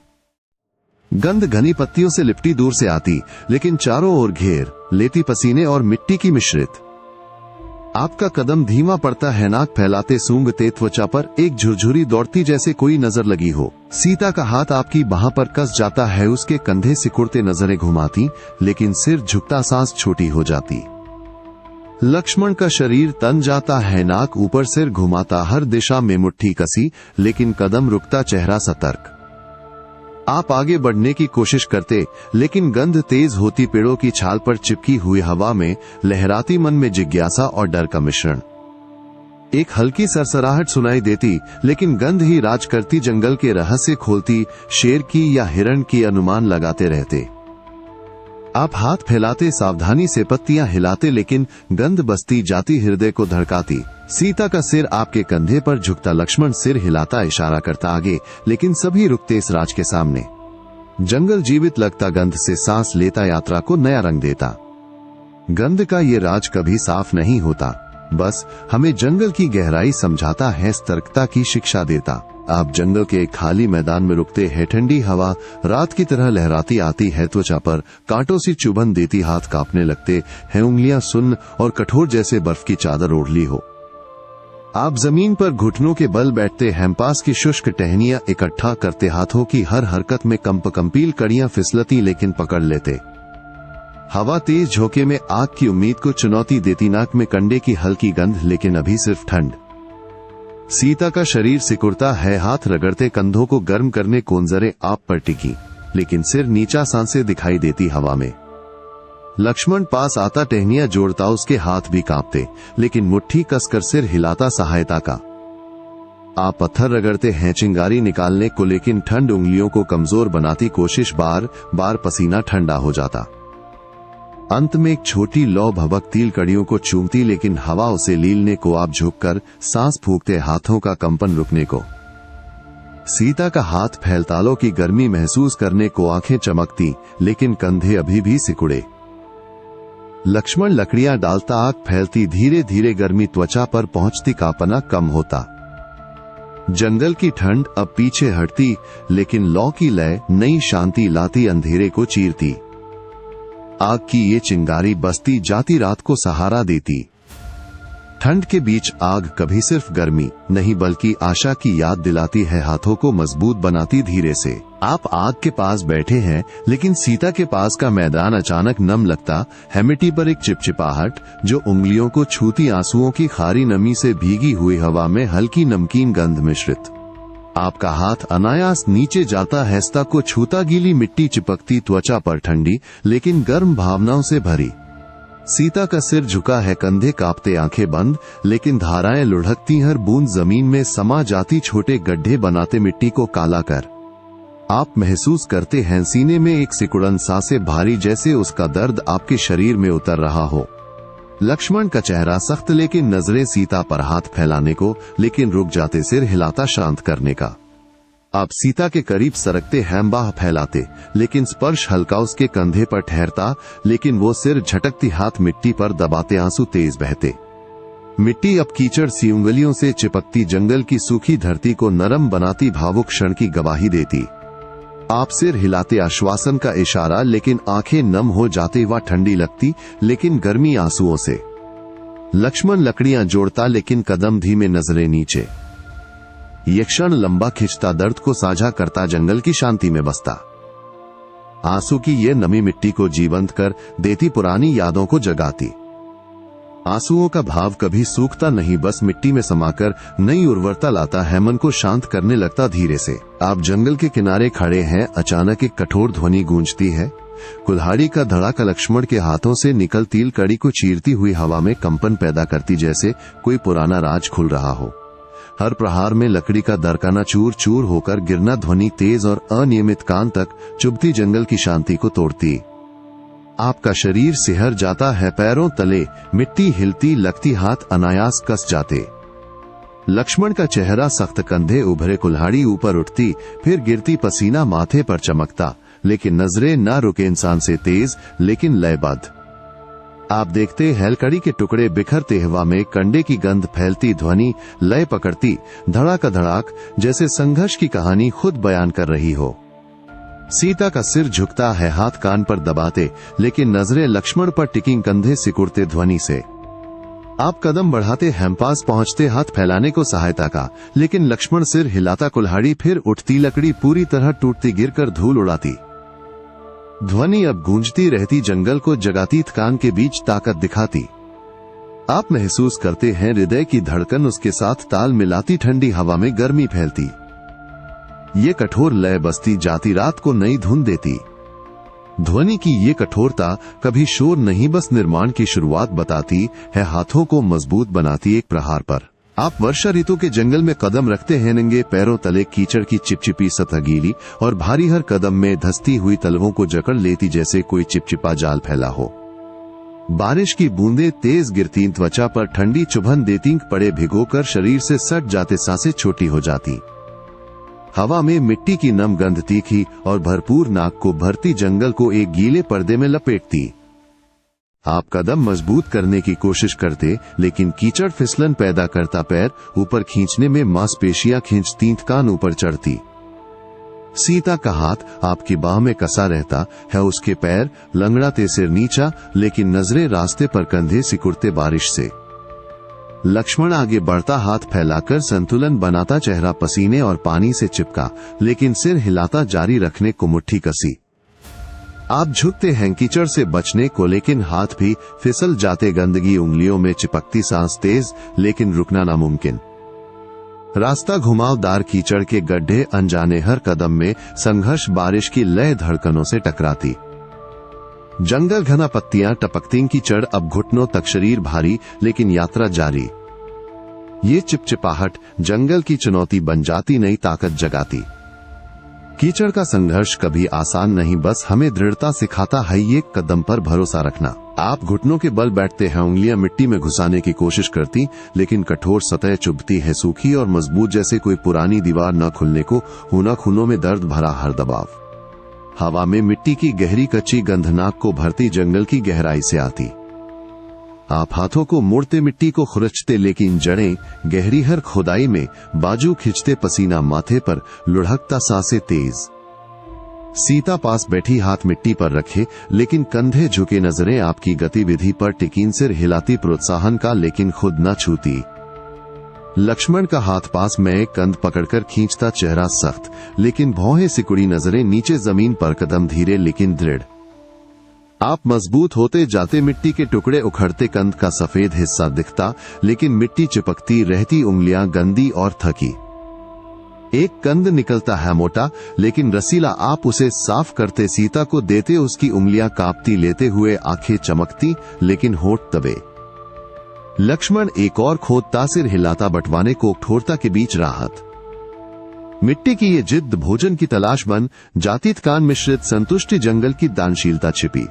गंध घनी पत्तियों से लिपटी दूर से आती, लेकिन चारों ओर घेर लेती पसीने और मिट्टी की मिश्रित। आपका कदम धीमा पड़ता है, नाक फैलाते सूंघते त्वचा पर एक झुरझुरी दौड़ती जैसे कोई नजर लगी हो। सीता का हाथ आपकी बाह पर कस जाता है, उसके कंधे सिकुड़ते नजरें घुमाती, लेकिन सिर झुकता सांस छोटी हो जाती। लक्ष्मण का शरीर तन जाता है, नाक ऊपर सिर घुमाता, हर दिशा में मुट्ठी कसी, लेकिन कदम रुकता, चेहरा सतर्क। आप आगे बढ़ने की कोशिश करते, लेकिन गंध तेज होती, पेड़ों की छाल पर चिपकी हुई हवा में लहराती, मन में जिज्ञासा और डर का मिश्रण। एक हल्की सरसराहट सुनाई देती, लेकिन गंध ही राज करती, जंगल के रहस्य खोलती, शेर की या हिरण की अनुमान लगाते रहते। आप हाथ फैलाते, सावधानी से पत्तियां हिलाते, लेकिन गंध बसती जाती, हृदय को धड़काती। सीता का सिर आपके कंधे पर झुकता, लक्ष्मण सिर हिलाता, इशारा करता आगे, लेकिन सभी रुकते इस राज के सामने। जंगल जीवित लगता, गंध से सांस लेता, यात्रा को नया रंग देता। गंध का ये राज कभी साफ नहीं होता, बस हमें जंगल की गहराई समझाता है, सतर्कता की शिक्षा देता। आप जंगल के एक खाली मैदान में रुकते हैं, ठंडी हवा रात की तरह लहराती आती है, त्वचा पर कांटों सी चुभन देती, हाथ कांपने लगते हैं, उंगलियां सुन्न और कठोर जैसे बर्फ की चादर ओढ़ ली हो। आप जमीन पर घुटनों के बल बैठते हैं, पास की शुष्क टहनियां इकट्ठा करते, हाथों की हर हरकत में कंपील कड़ियां फिसलती, लेकिन पकड़ लेते। हवा तेज झोंके में आग की उम्मीद को चुनौती देती, नाक में कंडे की हल्की गंध, लेकिन अभी सिर्फ ठंड। सीता का शरीर सिकुड़ता है, हाथ रगड़ते, कंधों को गर्म करने को नजरें आप पर टिकी, लेकिन सिर नीचा, सांसें दिखाई देती हवा में। लक्ष्मण पास आता, टहनियां जोड़ता, उसके हाथ भी कांपते, लेकिन मुट्ठी कसकर सिर हिलाता, सहायता का। आप पत्थर रगड़ते हैं चिंगारी निकालने को, लेकिन ठंड उंगलियों को कमजोर बनाती, कोशिश बार बार, पसीना ठंडा हो जाता। अंत में एक छोटी लौ भभक तिल कड़ियों को चूमती, लेकिन हवा उसे लीलने को। आप झुककर सांस फूंकते, हाथों का कंपन रुकने को। सीता का हाथ फैलतालों की गर्मी महसूस करने को, आंखें चमकती, लेकिन कंधे अभी भी सिकुड़े। लक्ष्मण लकड़ियां डालता, आग फैलती, धीरे धीरे गर्मी त्वचा पर पहुंचती, कांपना कम होता। जंगल की ठंड अब पीछे हटती, लेकिन लौ की लय नई शांति लाती, अंधेरे को चीरती। आग की ये चिंगारी बसती जाती, रात को सहारा देती। ठंड के बीच आग कभी सिर्फ गर्मी नहीं, बल्कि आशा की याद दिलाती है, हाथों को मजबूत बनाती धीरे से। आप आग के पास बैठे हैं, लेकिन सीता के पास का मैदान अचानक नम लगता है, मिट्टी पर एक चिपचिपाहट जो उंगलियों को छूती, आंसुओं की खारी नमी से भीगी हुई हवा में हल्की नमकीन गंध मिश्रित। आपका हाथ अनायास नीचे जाता, हैस्ता को छूता, गीली मिट्टी चिपकती, त्वचा पर ठंडी लेकिन गर्म भावनाओं से भरी। सीता का सिर झुका है, कंधे कांपते, आंखें बंद, लेकिन धाराएं लुढ़कती, हर बूंद जमीन में समा जाती, छोटे गड्ढे बनाते, मिट्टी को काला कर। आप महसूस करते हैं सीने में एक सिकुड़न, सांसें भारी, जैसे उसका दर्द आपके शरीर में उतर रहा हो। लक्ष्मण का चेहरा सख्त, लेकिन नजरें सीता पर, हाथ फैलाने को, लेकिन रुक जाते, सिर हिलाता शांत करने का। आप सीता के करीब सरकते हैं, बाह फैलाते, लेकिन स्पर्श हल्का उसके कंधे पर ठहरता, लेकिन वो सिर झटकती, हाथ मिट्टी पर दबाते, आंसू तेज बहते। मिट्टी अब कीचड़ सी उंगलियों से चिपकती, जंगल की सूखी धरती को नरम बनाती, भावुक क्षण की गवाही देती। आप सिर हिलाते, आश्वासन का इशारा, लेकिन आंखें नम हो जाती, वह ठंडी लगती, लेकिन गर्मी आंसुओं से। लक्ष्मण लकड़ियां जोड़ता, लेकिन कदम धीमे, नजरें नीचे। ये क्षण लंबा खिंचता, दर्द को साझा करता, जंगल की शांति में बसता। आंसू की ये नमी मिट्टी को जीवंत कर देती, पुरानी यादों को जगाती। आंसुओं का भाव कभी सूखता नहीं, बस मिट्टी में समाकर नई उर्वरता लाता है, मन को शांत करने लगता धीरे से। आप जंगल के किनारे खड़े हैं, अचानक एक कठोर ध्वनि गूंजती है, कुल्हाड़ी का धड़ाका लक्ष्मण के हाथों से निकलती तिलकड़ी को चीरती हुई हवा में कंपन पैदा करती, जैसे कोई पुराना राज खुल रहा हो। हर प्रहार में लकड़ी का दरकाना चूर चूर होकर गिरना, ध्वनि तेज और अनियमित, कान तक चुभती, जंगल की शांति को तोड़ती। आपका शरीर सिहर जाता है, पैरों तले मिट्टी हिलती लगती, हाथ अनायास कस जाते। लक्ष्मण का चेहरा सख्त, कंधे उभरे, कुल्हाड़ी ऊपर उठती, फिर गिरती, पसीना माथे पर चमकता, लेकिन नजरें न रुके, इंसान से तेज लेकिन लयबद्ध। आप देखते हैलकड़ी के टुकड़े बिखरते, हवा में कंडे की गंध फैलती, ध्वनि लय पकड़ती, धड़ाका धड़ाक, जैसे संघर्ष की कहानी खुद बयान कर रही हो। सीता का सिर झुकता है, हाथ कान पर दबाते, लेकिन नजरें लक्ष्मण पर टिकी, कंधे सिकुड़ते ध्वनि से। आप कदम बढ़ाते हैं, पास पहुंचते, हाथ फैलाने को सहायता का, लेकिन लक्ष्मण सिर हिलाता, कुल्हाड़ी फिर उठती, लकड़ी पूरी तरह टूटती, गिरकर धूल उड़ाती। ध्वनि अब गूंजती रहती, जंगल को जगाती, थकान के बीच ताकत दिखाती। आप महसूस करते हैं हृदय की धड़कन उसके साथ ताल मिलाती, ठंडी हवा में गर्मी फैलती। ये कठोर लय बसती जाती, रात को नई धुन देती। ध्वनि की ये कठोरता कभी शोर नहीं, बस निर्माण की शुरुआत बताती है, हाथों को मजबूत बनाती एक प्रहार पर। आप वर्षा ऋतु के जंगल में कदम रखते हैं, नंगे पैरों तले कीचड़ की चिपचिपी सतह गीली और भारी, हर कदम में धंसती हुई तलवों को जकड़ लेती जैसे कोई चिपचिपा जाल फैला हो। बारिश की बूंदें तेज गिरती, त्वचा पर ठंडी चुभन देती, पड़े भिगोकर शरीर से सट जाते, सांसें छोटी हो जाती। हवा में मिट्टी की नम गंध तीखी और भरपूर नाक को भरती, जंगल को एक गीले पर्दे में लपेटती। आप कदम मजबूत करने की कोशिश करते, लेकिन कीचड़ फिसलन पैदा करता, पैर ऊपर खींचने में मांसपेशियां खींचती, कान ऊपर चढ़ती। सीता का हाथ आपकी बाह में कसा रहता है, उसके पैर लंगड़ाते, सिर नीचा, लेकिन नजरें रास्ते पर, कंधे सिकुड़ते बारिश से। लक्ष्मण आगे बढ़ता, हाथ फैलाकर संतुलन बनाता, चेहरा पसीने और पानी से चिपका, लेकिन सिर हिलाता, जारी रखने को मुट्ठी कसी। आप झुकते हैं कीचड़ से बचने को, लेकिन हाथ भी फिसल जाते, गंदगी उंगलियों में चिपकती, सांस तेज, लेकिन रुकना नामुमकिन। रास्ता घुमावदार, कीचड़ के गड्ढे अनजाने, हर कदम में संघर्ष, बारिश की लय धड़कनों से टकराती। जंगल घना, पत्तियां टपकती, कीचड़ अब घुटनों तक, शरीर भारी, लेकिन यात्रा जारी। ये चिपचिपाहट जंगल की चुनौती बन जाती, नई ताकत जगाती। कीचड़ का संघर्ष कभी आसान नहीं, बस हमें दृढ़ता सिखाता है, एक कदम पर भरोसा रखना। आप घुटनों के बल बैठते हैं, उंगलियां मिट्टी में घुसाने की कोशिश करती, लेकिन कठोर सतह चुभती है, सूखी और मजबूत, जैसे कोई पुरानी दीवार न खुलने को, होना खूनों में दर्द भरा हर दबाव। हवा में मिट्टी की गहरी कच्ची गंध नाक को भरती, जंगल की गहराई से आती। आप हाथों को मोड़ते, मिट्टी को खुरचते, लेकिन जड़ें गहरी, हर खुदाई में बाजू खिंचते, पसीना माथे पर लुढ़कता, सांसें तेज। सीता पास बैठी, हाथ मिट्टी पर रखे, लेकिन कंधे झुके, नजरें आपकी गतिविधि पर टिकीन, सिर हिलाती प्रोत्साहन का, लेकिन खुद न छूती। लक्ष्मण का हाथ पास में, कंध पकड़कर खींचता, चेहरा सख्त, लेकिन भौहें सिकुड़ी, नजरें नीचे जमीन पर, कदम धीरे लेकिन दृढ़। आप मजबूत होते जाते, मिट्टी के टुकड़े उखड़ते, कंध का सफेद हिस्सा दिखता, लेकिन मिट्टी चिपकती रहती, उंगलियां गंदी और थकी। एक कंद निकलता है मोटा, लेकिन रसीला, आप उसे साफ करते, सीता को देते, उसकी उंगलियां कांपती, लेते हुए आंखें चमकती, लेकिन होठ दबे। लक्ष्मण एक और खोदता, सिर हिलाता, बंटवाने को, कठोरता के बीच राहत। मिट्टी की ये जिद भोजन की तलाश बन जाती, थकान मिश्रित संतुष्टि, जंगल की दानशीलता छिपी।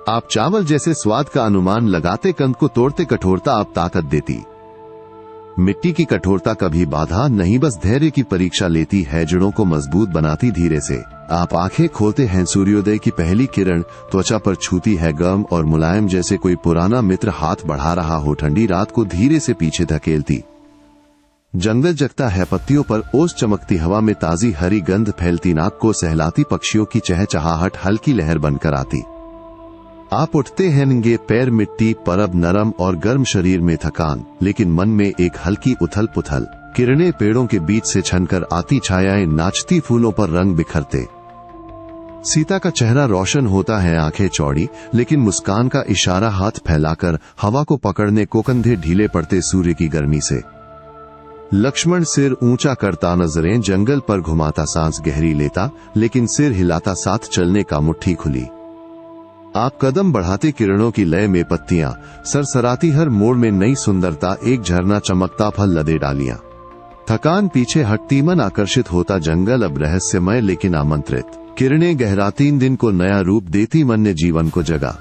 आप चावल जैसे स्वाद का अनुमान लगाते, कंद को तोड़ते, कठोरता आप ताकत देती। मिट्टी की कठोरता कभी बाधा नहीं, बस धैर्य की परीक्षा लेती है, जड़ों को मजबूत बनाती धीरे से। आप आंखें खोलते हैं, सूर्योदय की पहली किरण त्वचा पर छूती है, गर्म और मुलायम, जैसे कोई पुराना मित्र हाथ बढ़ा रहा हो, ठंडी रात को धीरे से पीछे धकेलती। जंगल जगता है, पत्तियों पर ओस चमकती, हवा में ताजी हरी गंध फैलती, नाक को सहलाती, पक्षियों की चहचहाहट हल्की लहर बनकर आती। आप उठते हैं, नंगे पैर, मिट्टी परब, नरम और गर्म, शरीर में थकान, लेकिन मन में एक हल्की उथल पुथल। किरणें पेड़ों के बीच से छनकर आती, छायाएं नाचती, फूलों पर रंग बिखरते। सीता का चेहरा रोशन होता है, आंखें चौड़ी, लेकिन मुस्कान का इशारा, हाथ फैलाकर हवा को पकड़ने को, कंधे ढीले पड़ते सूर्य की गर्मी से। लक्ष्मण सिर ऊंचा करता, नजरें जंगल पर घुमाता, सांस गहरी लेता, लेकिन सिर हिलाता, साथ चलने का, मुट्ठी खुली। आप कदम बढ़ाते, किरणों की लय में पत्तियां सरसराती, हर मोड़ में नई सुंदरता, एक झरना चमकता, फल लदे डालियां। थकान पीछे हटती, मन आकर्षित होता, जंगल अब रहस्यमय लेकिन आमंत्रित। किरणें गहराती, दिन को नया रूप देती, मन ने जीवन को जगा।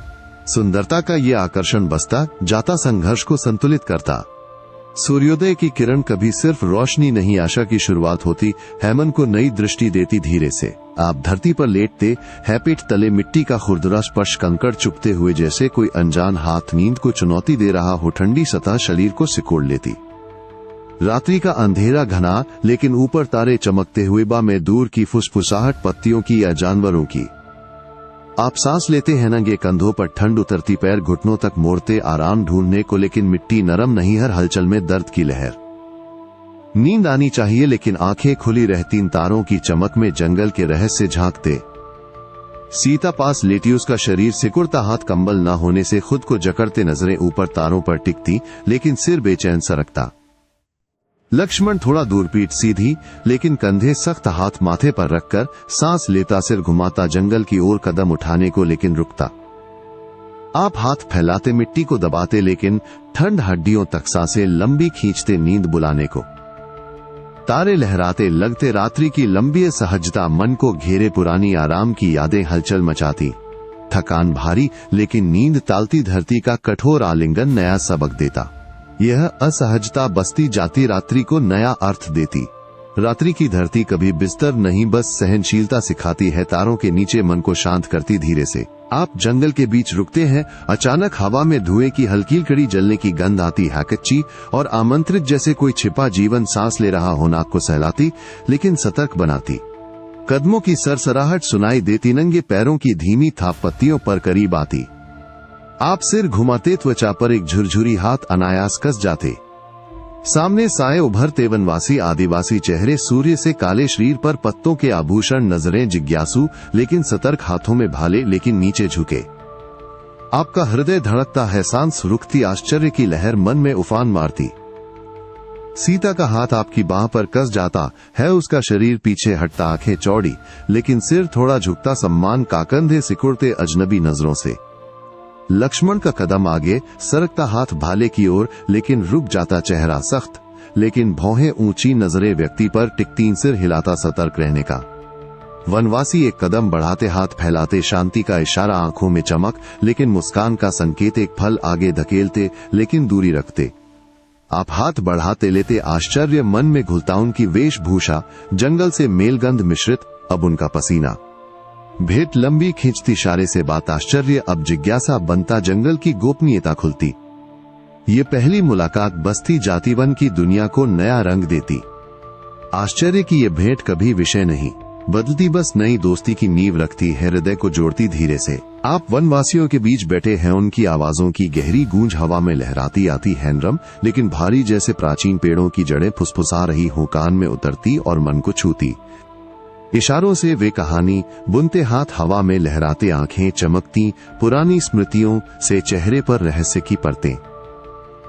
सुंदरता का ये आकर्षण बसता जाता, संघर्ष को संतुलित करता। सूर्योदय की किरण कभी सिर्फ रोशनी नहीं, आशा की शुरुआत होती है, मन को नई दृष्टि देती धीरे से। आप धरती पर लेटते हैं, पेट तले मिट्टी का खुरदुरा स्पर्श, कंकड़ चुभते हुए, जैसे कोई अनजान हाथ नींद को चुनौती दे रहा हो, ठंडी सतह शरीर को सिकोड़ लेती। रात्रि का अंधेरा घना, लेकिन ऊपर तारे चमकते हुए बा में दूर की फुसफुसाहट पत्तियों की या जानवरों की। आप सांस लेते हैं, नंगे कंधों पर ठंड उतरती, पैर घुटनों तक मोड़ते आराम ढूंढने को, लेकिन मिट्टी नरम नहीं, हर हलचल में दर्द की लहर। नींद आनी चाहिए लेकिन आंखें खुली रहती, तारों की चमक में जंगल के रहस्य झांकते। सीता पास लेटी, उसका शरीर सिकुड़ता, हाथ कंबल न होने से खुद को जकड़ते, नजरें ऊपर तारों पर टिकती, लेकिन सिर बेचैन सरकता। लक्ष्मण थोड़ा दूर, पीठ सीधी लेकिन कंधे सख्त, हाथ माथे पर रखकर सांस लेता, सिर घुमाता, जंगल की ओर कदम उठाने को, लेकिन रुकता। आप हाथ फैलाते, मिट्टी को दबाते, लेकिन ठंड हड्डियों तक, सांसें लंबी खींचते, नींद बुलाने को। तारे लहराते, लगते, रात्रि की लंबी सहजता मन को घेरे, पुरानी आराम की यादें हलचल मचाती। थकान भारी, लेकिन नींद टालती, धरती का कठोर आलिंगन नया सबक देता। यह असहजता बसती जाती, रात्रि को नया अर्थ देती। रात्रि की धरती कभी बिस्तर नहीं, बस सहनशीलता सिखाती है, तारों के नीचे मन को शांत करती धीरे से। आप जंगल के बीच रुकते हैं, अचानक हवा में धुएं की हल्की कड़ी जलने की गंध आती है, कच्ची और आमंत्रित, जैसे कोई छिपा जीवन सांस ले रहा हो, नाक को सहलाती लेकिन सतर्क बनाती। कदमों की सरसराहट सुनाई देती, नंगे पैरों की धीमी थाप पत्तियों पर करीब आती। आप सिर घुमाते, त्वचा पर एक झुरझुरी हाथ अनायास कस जाते। सामने साए उभरते, वनवासी आदिवासी चेहरे, सूर्य से काले शरीर पर पत्तों के आभूषण, नजरें जिज्ञासु लेकिन सतर्क, हाथों में भाले लेकिन नीचे झुके। आपका हृदय धड़कता है, सांस रुकती, आश्चर्य की लहर मन में उफान मारती। सीता का हाथ आपकी बाह पर कस जाता है, उसका शरीर पीछे हटता, आंखें चौड़ी लेकिन सिर थोड़ा झुकता, सम्मान का, कंधे सिकुड़ते अजनबी नजरों से। लक्ष्मण का कदम आगे, सरकता हाथ भाले की ओर, लेकिन रुक जाता, चेहरा सख्त लेकिन भौहें ऊंची, नजरें व्यक्ति पर टिकती, सिर हिलाता, सतर्क रहने का। वनवासी एक कदम बढ़ाते, हाथ फैलाते, शांति का इशारा, आंखों में चमक लेकिन मुस्कान का संकेत, एक फल आगे धकेलते लेकिन दूरी रखते। आप हाथ बढ़ाते, लेते, आश्चर्य मन में घुलता, उनकी वेशभूषा जंगल से मेलगंध मिश्रित, अब उनका पसीना। भेंट लंबी खींचती, इशारे से बात, आश्चर्य अब जिज्ञासा बनता, जंगल की गोपनीयता खुलती। ये पहली मुलाकात बसती जाती, वन की दुनिया को नया रंग देती। आश्चर्य की ये भेंट कभी विषय नहीं बदलती, बस नई दोस्ती की नींव रखती है, हृदय को जोड़ती धीरे से। आप वनवासियों के बीच बैठे हैं, उनकी आवाजों की गहरी गूंज हवा में लहराती आती है, नरम लेकिन भारी, जैसे प्राचीन पेड़ों की जड़ें फुसफुसा रही हो, कान में उतरती और मन को छूती। इशारों से वे कहानी बुनते, हाथ हवा में लहराते, आंखें चमकती, पुरानी स्मृतियों से चेहरे पर रहस्य की परतें।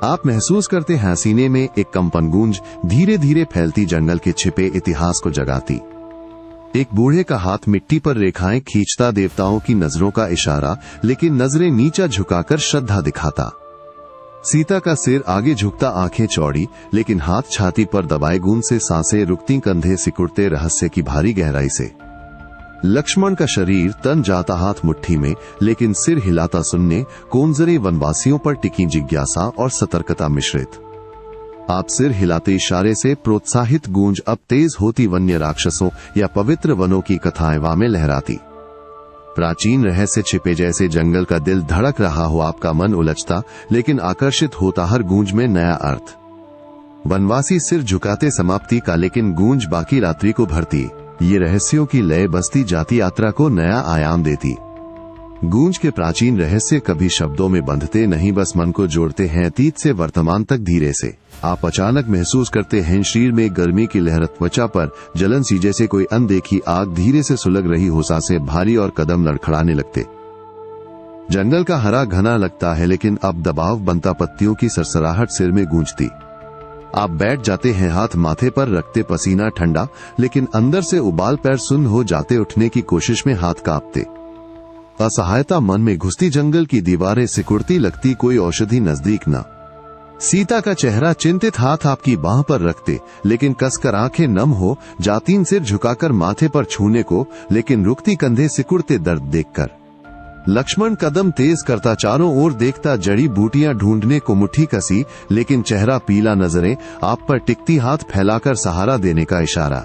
आप महसूस करते हैं, सीने में एक कंपन गूंज धीरे धीरे फैलती, जंगल के छिपे इतिहास को जगाती। एक बूढ़े का हाथ मिट्टी पर रेखाएं खींचता, देवताओं की नजरों का इशारा, लेकिन नजरें नीचा झुकाकर श्रद्धा दिखाता। सीता का सिर आगे झुकता, आंखें चौड़ी लेकिन हाथ छाती पर दबाए, गूंज से सांसें रुकती, कंधे सिकुड़ते, रहस्य की भारी गहराई से। लक्ष्मण का शरीर तन जाता, हाथ मुट्ठी में लेकिन सिर हिलाता, सुनने को, नजरें वनवासियों पर टिकी, जिज्ञासा और सतर्कता मिश्रित। आप सिर हिलाते, इशारे से प्रोत्साहित, गूंज अब तेज होती, वन्य राक्षसों या पवित्र वनों की कथाएं वा में लहराती। प्राचीन रहस्य छिपे, जैसे जंगल का दिल धड़क रहा हो, आपका मन उलझता लेकिन आकर्षित होता, हर गूंज में नया अर्थ। वनवासी सिर झुकाते, समाप्ति का, लेकिन गूंज बाकी रात्रि को भरती। ये रहस्यों की लय बसती जाती, यात्रा को नया आयाम देती। गूंज के प्राचीन रहस्य कभी शब्दों में बंधते नहीं, बस मन को जोड़ते हैं, अतीत से वर्तमान तक धीरे से। आप अचानक महसूस करते हैं, शरीर में गर्मी की लहर, त्वचा पर जलन सी, जैसे कोई अनदेखी आग धीरे से सुलग रही हो, सांसें भारी और कदम लड़खड़ाने लगते। जंगल का हरा घना लगता है, लेकिन अब दबाव बनता, पत्तियों की सरसराहट सिर में गूंजती। आप बैठ जाते हैं, हाथ माथे पर रखते, पसीना ठंडा लेकिन अंदर से उबाल, पैर सुन्न हो जाते, उठने की कोशिश में हाथ कांपते। असहायता मन में घुसती, जंगल की दीवारें सिकुड़ती, लगती कोई औषधि नजदीक न। सीता का चेहरा चिंतित, हाथ आपकी बाह पर रखते लेकिन कसकर, आंखें नम हो जाती, सिर झुकाकर माथे पर छूने को, लेकिन रुकती, कंधे सिकुड़ते दर्द देखकर। लक्ष्मण कदम तेज करता, चारों ओर देखता, जड़ी बूटियां ढूंढने को, मुट्ठी कसी लेकिन चेहरा पीला, नजरें आप पर टिकती, हाथ फैलाकर सहारा देने का इशारा।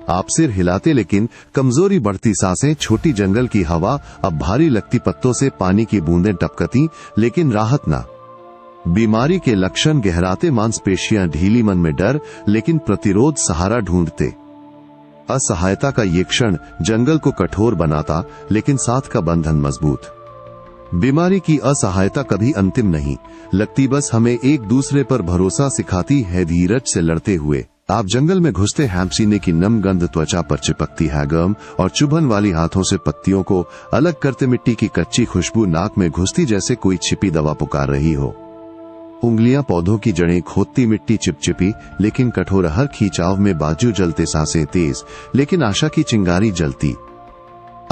आप सिर हिलाते लेकिन कमजोरी बढ़ती, सांसें छोटी, जंगल की हवा अब भारी लगती, पत्तों से पानी की बूंदें टपकती लेकिन राहत ना। बीमारी के लक्षण गहराते, मांसपेशियां ढीली, मन में डर, लेकिन प्रतिरोध सहारा ढूंढते। असहायता का ये क्षण जंगल को कठोर बनाता, लेकिन साथ का बंधन मजबूत। बीमारी की असहायता कभी अंतिम नहीं लगती, बस हमें एक दूसरे पर भरोसा सिखाती है। धीरज से लड़ते हुए आप जंगल में घुसते हैं, पसीने की नम गंध त्वचा पर चिपकती है, गर्म और चुभन वाली हाथों से पत्तियों को अलग करते, मिट्टी की कच्ची खुशबू नाक में घुसती जैसे कोई छिपी दवा पुकार रही हो। उंगलियां पौधों की जड़ें खोदती, मिट्टी चिपचिपी लेकिन कठोर, हर खींचाव में बाजू जलते, सांसें तेज लेकिन आशा की चिंगारी जलती।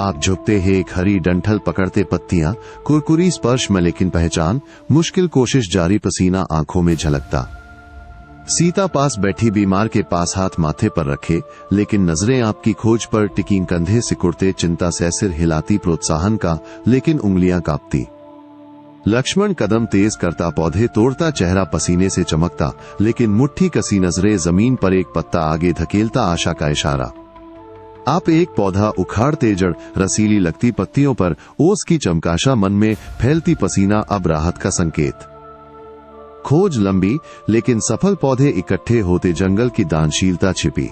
आप झुकते हैं, एक हरी डंठल पकड़ते, पत्तियां कुरकुरी स्पर्श में लेकिन पहचान, मुश्किल कोशिश जारी, पसीना आंखों में झलकता। सीता पास बैठी, बीमार के पास हाथ माथे पर रखे, लेकिन नजरें आपकी खोज पर टिकी, कंधे सिकुड़ते, चिंता से सिर हिलाती, प्रोत्साहन का लेकिन उंगलियां कांपती। लक्ष्मण कदम तेज करता, पौधे तोड़ता, चेहरा पसीने से चमकता, लेकिन मुट्ठी कसी, नजरें जमीन पर, एक पत्ता आगे धकेलता, आशा का इशारा। आप एक पौधा उखाड़ते, जड़ रसीली लगती पत्तियों पर, ओस की चमकाशा, मन में फैलती पसीना, अब राहत का संकेत। खोज लंबी लेकिन सफल, पौधे इकट्ठे होते, जंगल की दानशीलता छिपी।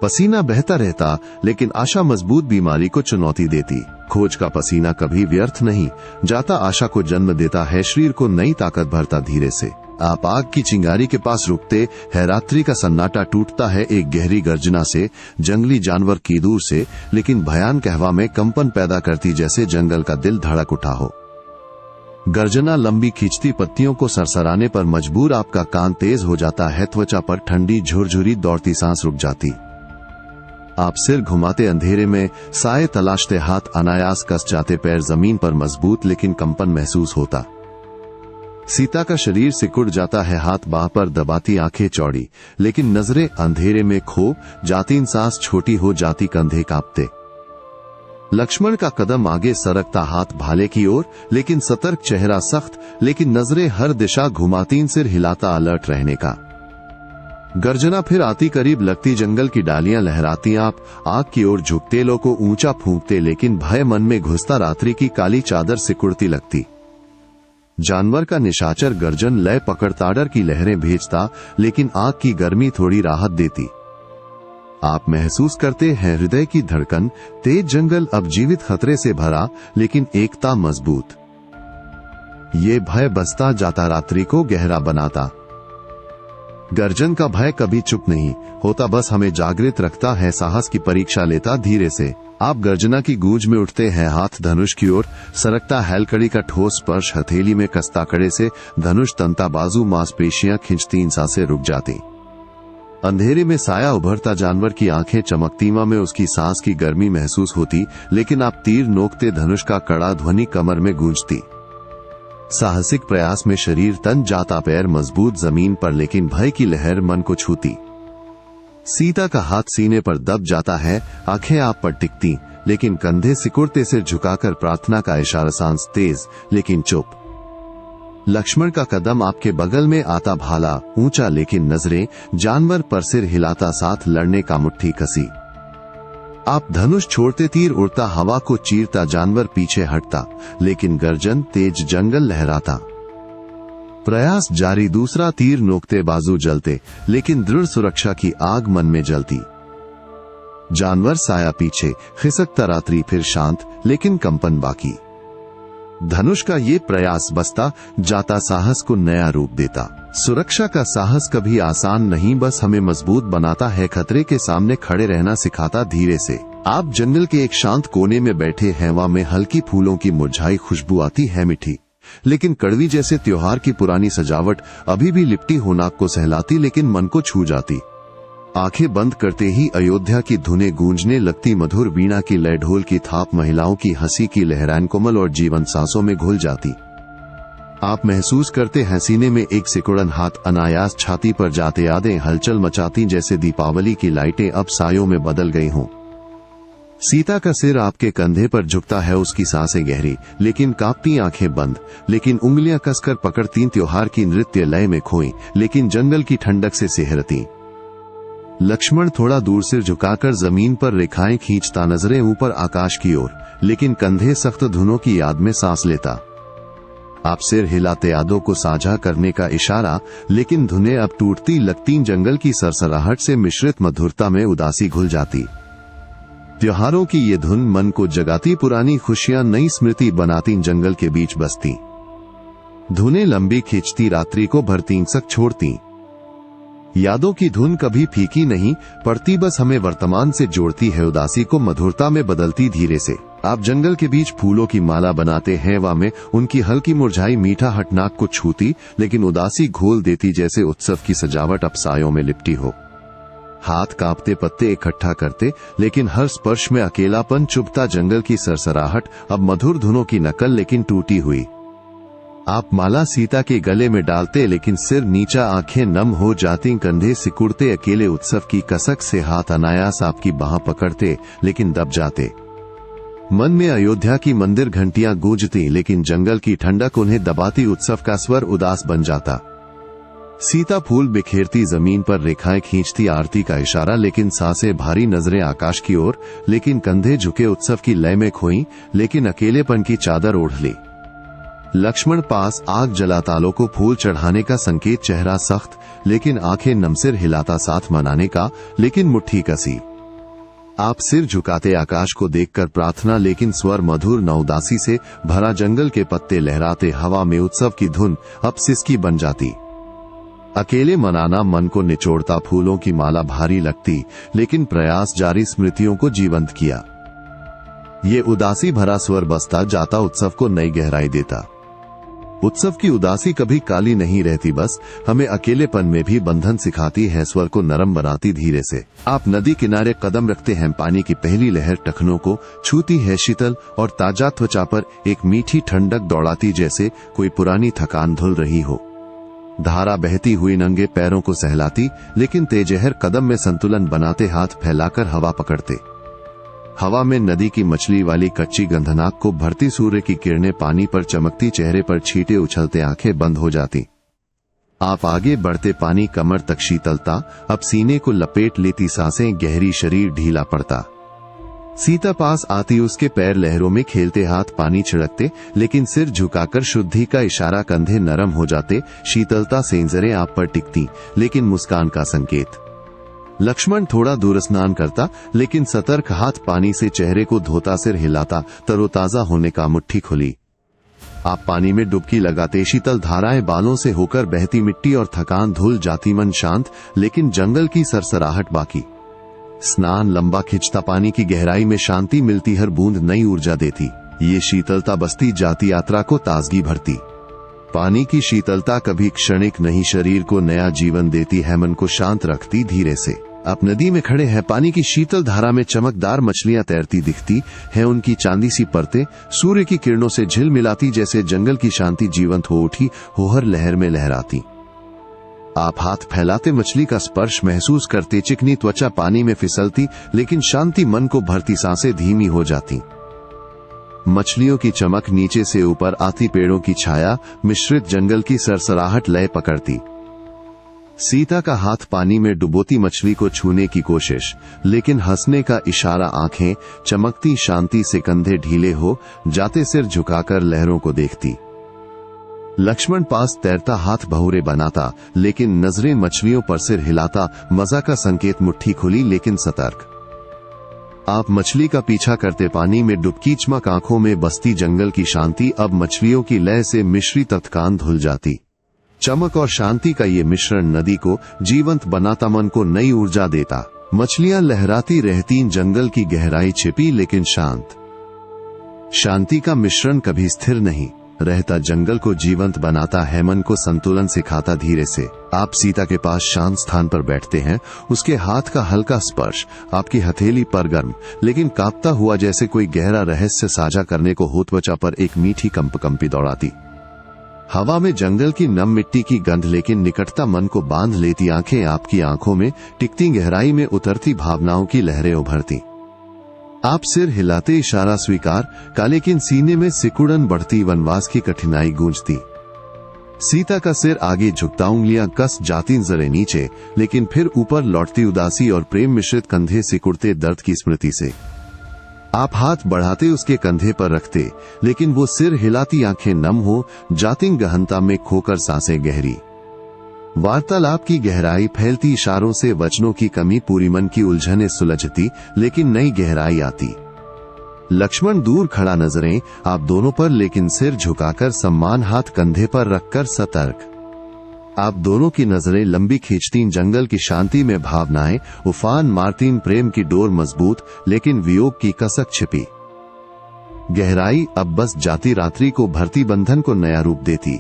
पसीना बहता रहता लेकिन आशा मजबूत, बीमारी को चुनौती देती। खोज का पसीना कभी व्यर्थ नहीं जाता, आशा को जन्म देता है, शरीर को नई ताकत भरता। धीरे से आप आग की चिंगारी के पास रुकते हैं, रात्रि का सन्नाटा टूटता है एक गहरी गर्जना से, जंगली जानवर की दूर से लेकिन भयानक हवा में कंपन पैदा करती, जैसे जंगल का दिल धड़क उठा हो। गर्जना लंबी खींचती, पत्तियों को सरसराने पर मजबूर आपका कान तेज हो जाता है, त्वचा पर ठंडी झुरझुरी दौड़ती सांस रुक जाती। आप सिर घुमाते, अंधेरे में साए तलाशते, हाथ अनायास कस जाते, पैर जमीन पर मजबूत लेकिन कंपन महसूस होता। सीता का शरीर सिकुड़ जाता है, हाथ बाह पर दबाती, आंखें चौड़ी लेकिन नजरें अंधेरे में खो जाती, सांस छोटी हो जाती, कंधे कांपते। लक्ष्मण का कदम आगे सरकता, हाथ भाले की ओर लेकिन सतर्क, चेहरा सख्त लेकिन नजरें हर दिशा घुमाती, सिर हिलाता, अलर्ट रहने का। गर्जना फिर आती, करीब लगती, जंगल की डालियां लहराती, आप आग की ओर झुकते, लो को ऊंचा फूंकते, लेकिन भय मन में घुसता, रात्रि की काली चादर सिकुड़ती लगती। जानवर का निशाचर गर्जन लय पकड़ता, डर की लहरें भेजता, लेकिन आग की गर्मी थोड़ी राहत देती। आप महसूस करते हैं हृदय की धड़कन तेज, जंगल अब जीवित खतरे से भरा लेकिन एकता मजबूत। ये भय बसता जाता, रात्रि को गहरा बनाता। गर्जन का भय कभी चुप नहीं होता, बस हमें जागृत रखता है, साहस की परीक्षा लेता। धीरे से आप गर्जना की गूंज में उठते हैं, हाथ धनुष की ओर सरकता, हैलकड़ी का ठोस स्पर्श हथेली में कसता, कड़े से धनुष तनता, बाजू मांसपेशियां खिंचती, सांसें रुक जाती। अंधेरे में साया उभरता, जानवर की आंखें चमकती, में उसकी सांस की गर्मी महसूस होती, लेकिन आप तीर नोकते, धनुष का कड़ा ध्वनि कमर में गूंजती। साहसिक प्रयास में शरीर तन जाता, पैर मजबूत जमीन पर, लेकिन भय की लहर मन को छूती। सीता का हाथ सीने पर दब जाता है, आंखें आप पर टिकती, लेकिन कंधे सिकुड़ते, सिर झुकाकर प्रार्थना का इशारा, सांस तेज लेकिन चुप। लक्ष्मण का कदम आपके बगल में आता, भाला ऊंचा लेकिन नजरें जानवर पर, सिर हिलाता, साथ लड़ने का मुट्ठी कसी। आप धनुष छोड़ते, तीर उड़ता, हवा को चीरता, जानवर पीछे हटता, लेकिन गर्जन तेज, जंगल लहराता। प्रयास जारी, दूसरा तीर नोकते, बाजू जलते, लेकिन दृढ़ सुरक्षा की आग मन में जलती। जानवर साया पीछे खिसकता, रात्रि फिर शांत लेकिन कंपन बाकी। धनुष का ये प्रयास बसता जाता, साहस को नया रूप देता। सुरक्षा का साहस कभी आसान नहीं, बस हमें मजबूत बनाता है, खतरे के सामने खड़े रहना सिखाता। धीरे से आप जंगल के एक शांत कोने में बैठे हैं, हवा में हल्की फूलों की मुरझाई खुशबू आती है, मीठी लेकिन कड़वी, जैसे त्योहार की पुरानी सजावट अभी भी लिपटी हो, नाक को सहलाती लेकिन मन को छू जाती। आंखें बंद करते ही अयोध्या की धुनें गूंजने लगती, मधुर वीणा की लय, ढोल की थाप, महिलाओं की हंसी की लहराएं कोमल और जीवन सांसों में घुल जाती। आप महसूस करते हैं सीने में एक सिकुड़न, हाथ अनायास छाती पर जाते, यादें हलचल मचाती, जैसे दीपावली की लाइटें अब सायों में बदल गई हों। सीता का सिर आपके कंधे पर झुकता है, उसकी सांसें गहरी लेकिन कांपती, आंखें बंद लेकिन उंगलियां कसकर पकड़ती, त्योहार की नृत्य लय में खोई लेकिन जंगल की ठंडक से सिहरती। लक्ष्मण थोड़ा दूर सिर झुकाकर जमीन पर रेखाएं खींचता, नजरें ऊपर आकाश की ओर, लेकिन कंधे सख्त धुनों की याद में सांस लेता। आप सिर हिलाते यादों को साझा करने का इशारा, लेकिन धुनें अब टूटती लगती, जंगल की सरसराहट से मिश्रित मधुरता में उदासी घुल जाती। त्योहारों की ये धुन मन को जगाती, पुरानी खुशियां नई स्मृति बनाती, जंगल के बीच बसती। धुनें लंबी खींचती, रात्रि को भरती सक छोड़ती। यादों की धुन कभी फीकी नहीं पड़ती, बस हमें वर्तमान से जोड़ती है, उदासी को मधुरता में बदलती धीरे से। आप जंगल के बीच फूलों की माला बनाते हैं, हवा में उनकी हल्की मुरझाई मीठा हटनाक को छूती, लेकिन उदासी घोल देती, जैसे उत्सव की सजावट अब सायों में लिपटी हो। हाथ कांपते पत्ते इकट्ठा करते, लेकिन हर स्पर्श में अकेलापन चुभता, जंगल की सरसराहट अब मधुर धुनों की नकल, लेकिन टूटी हुई। आप माला सीता के गले में डालते, लेकिन सिर नीचा, आंखें नम हो जाती, कंधे सिकुड़ते, अकेले उत्सव की कसक से हाथ अनायास आपकी बाह पकड़ते, लेकिन दब जाते। मन में अयोध्या की मंदिर घंटियां गूंजती, लेकिन जंगल की ठंडक उन्हें दबाती, उत्सव का स्वर उदास बन जाता। सीता फूल बिखेरती, जमीन पर रेखाएं खींचती, आरती का इशारा, लेकिन सांसें भारी, नजरें आकाश की ओर, लेकिन कंधे झुके, उत्सव की लय में खोई, लेकिन अकेलेपन की चादर ओढ़ ली। लक्ष्मण पास आग जलातालों को फूल चढ़ाने का संकेत, चेहरा सख्त, लेकिन आंखें नमसिर हिलाता, साथ मनाने का, लेकिन मुट्ठी कसी। आप सिर झुकाते, आकाश को देखकर प्रार्थना, लेकिन स्वर मधुर न उदासी से भरा, जंगल के पत्ते लहराते, हवा में उत्सव की धुन अब सिसकी बन जाती। अकेले मनाना मन को निचोड़ता, फूलों की माला भारी लगती, लेकिन प्रयास जारी स्मृतियों को जीवंत किया। ये उदासी भरा स्वर बसता जाता, उत्सव को नई गहराई देता। उत्सव की उदासी कभी काली नहीं रहती, बस हमें अकेलेपन में भी बंधन सिखाती है, स्वर को नरम बनाती धीरे से। आप नदी किनारे कदम रखते हैं, पानी की पहली लहर टखनों को छूती है, शीतल और ताजा त्वचा पर एक मीठी ठंडक दौड़ाती, जैसे कोई पुरानी थकान धुल रही हो। धारा बहती हुई नंगे पैरों को सहलाती, लेकिन तेजहर कदम में संतुलन बनाते, हाथ फैलाकर हवा पकड़ते। हवा में नदी की मछली वाली कच्ची गंधनाक को भरती, सूर्य की किरणें पानी पर चमकती, चेहरे पर छींटे उछलते, आंखें बंद हो जाती। आप आगे बढ़ते, पानी कमर तक शीतलता अब सीने को लपेट लेती, सांसें गहरी, शरीर ढीला पड़ता। सीता पास आती, उसके पैर लहरों में खेलते, हाथ पानी छिड़कते, लेकिन सिर झुकाकर शुद्धि का इशारा, कंधे नरम हो जाते, शीतलता से नजरें आप पर टिकती, लेकिन मुस्कान का संकेत। लक्ष्मण थोड़ा दूर स्नान करता, लेकिन सतर्क, हाथ पानी से चेहरे को धोता, सिर हिलाता, तरोताजा होने का, मुट्ठी खुली। आप पानी में डुबकी लगाते, शीतल धाराएं बालों से होकर बहती, मिट्टी और थकान धुल जाती, मन शांत, लेकिन जंगल की सरसराहट बाकी। स्नान लंबा खिंचता, पानी की गहराई में शांति मिलती, हर बूंद नई ऊर्जा देती। ये शीतलता बसती जाती, यात्रा को ताजगी भरती। पानी की शीतलता कभी क्षणिक नहीं, शरीर को नया जीवन देती है, मन को शांत रखती धीरे से। आप नदी में खड़े हैं, पानी की शीतल धारा में चमकदार मछलियां तैरती दिखती हैं, उनकी चांदी सी परतें सूर्य की किरणों से झिलमिलाती, जैसे जंगल की शांति जीवंत हो उठी हो, हर लहर में लहराती। आप हाथ फैलाते, मछली का स्पर्श महसूस करते, चिकनी त्वचा पानी में फिसलती, लेकिन शांति मन को भरती, सांसें धीमी हो जाती। मछलियों की चमक नीचे से ऊपर आती, पेड़ों की छाया मिश्रित, जंगल की सरसराहट लय पकड़ती। सीता का हाथ पानी में डुबोती, मछली को छूने की कोशिश, लेकिन हंसने का इशारा, आंखें चमकती, शांति से कंधे ढीले हो जाते, सिर झुकाकर लहरों को देखती। लक्ष्मण पास तैरता, हाथ बहुरे बनाता, लेकिन नजरें मछलियों पर, सिर हिलाता, मजा का संकेत, मुट्ठी खुली लेकिन सतर्क। आप मछली का पीछा करते, पानी में डुबकी, चमक आंखों में बसती, जंगल की शांति अब मछलियों की लय से मिश्रित, थकान धुल जाती। चमक और शांति का ये मिश्रण नदी को जीवंत बनाता, मन को नई ऊर्जा देता। मछलियां लहराती रहती, जंगल की गहराई छिपी, लेकिन शांत। शांति का मिश्रण कभी स्थिर नहीं रहता, जंगल को जीवंत बनाता है, मन को संतुलन सिखाता धीरे से। आप सीता के पास शांत स्थान पर बैठते हैं, उसके हाथ का हल्का स्पर्श आपकी हथेली पर गर्म लेकिन कांपता हुआ, जैसे कोई गहरा रहस्य साझा करने को हो, त्वचा पर एक मीठी कंपी दौड़ाती। हवा में जंगल की नम मिट्टी की गंध, लेकिन निकटता मन को बांध लेती, आंखें आपकी आंखों में टिकती, गहराई में उतरती, भावनाओं की लहरें उभरती। आप सिर हिलाते, इशारा स्वीकार का, लेकिन सीने में सिकुड़न बढ़ती, वनवास की कठिनाई गूंजती। सीता का सिर आगे झुकता, उंगलियां कस जाती जरे नीचे, लेकिन फिर ऊपर लौटती, उदासी और प्रेम मिश्रित, कंधे सिकुड़ते दर्द की स्मृति से। आप हाथ बढ़ाते उसके कंधे पर रखते, लेकिन वो सिर हिलाती, आंखें नम हो जाती, गहनता में खोकर सांसें गहरी। वार्तालाप की गहराई फैलती, इशारों से वचनों की कमी, पूरी मन की उलझनें सुलझती, लेकिन नई गहराई आती। लक्ष्मण दूर खड़ा, नजरें आप दोनों पर, लेकिन सिर झुकाकर, सम्मान हाथ कंधे पर रखकर सतर्क। आप दोनों की नजरें लंबी खींचतीं, जंगल की शांति में भावनाएं उफान मारतीं, प्रेम की डोर मजबूत, लेकिन वियोग की कसक छिपी। गहराई अब बस जाती, रात्रि को भरती, बंधन को नया रूप देती।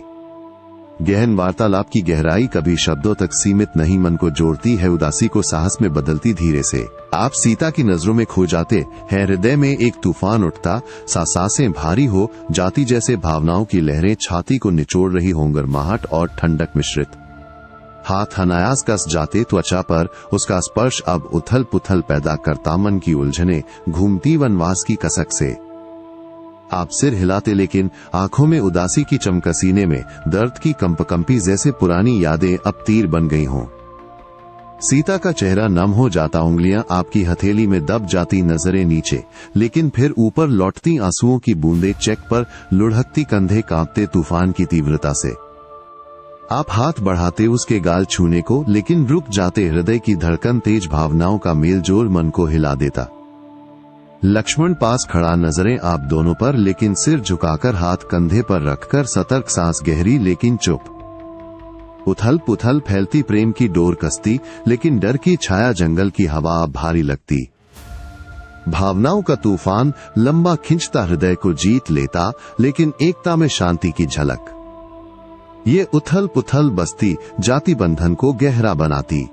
गहन वार्तालाप की गहराई कभी शब्दों तक सीमित नहीं, मन को जोड़ती है, उदासी को साहस में बदलती। धीरे से आप सीता की नजरों में खो जाते हैं, हृदय में एक तूफान उठता, सांसें भारी हो जाती, जैसे भावनाओं की लहरें छाती को निचोड़ रही हों, गर्माहट और ठंडक मिश्रित। हाथ अनायास कस जाते त्वचा पर, उसका स्पर्श अब उथल पुथल पैदा करता, मन की उलझने घूमती वनवास की कसक से। आप सिर हिलाते, लेकिन आंखों में उदासी की चमक, सीने में दर्द की कंपकंपी, जैसे पुरानी यादें अब तीर बन गई हों। सीता का चेहरा नम हो जाता, उंगलियां आपकी हथेली में दब जाती, नजरें नीचे, लेकिन फिर ऊपर लौटती, आंसुओं की बूंदें चेक पर लुढ़कती, कंधे कांपते तूफान की तीव्रता से। आप हाथ बढ़ाते उसके गाल छूने को, लेकिन रुक जाते, हृदय की धड़कन तेज, भावनाओं का मेलजोल मन को हिला देता। लक्ष्मण पास खड़ा, नजरें आप दोनों पर, लेकिन सिर झुकाकर, हाथ कंधे पर रखकर सतर्क, सांस गहरी लेकिन चुप। उथल पुथल फैलती, प्रेम की डोर कसती, लेकिन डर की छाया, जंगल की हवा अब भारी लगती। भावनाओं का तूफान लंबा खिंचता, हृदय को जीत लेता, लेकिन एकता में शांति की झलक। ये उथल पुथल बस्ती जाति बंधन को गहरा बनाती।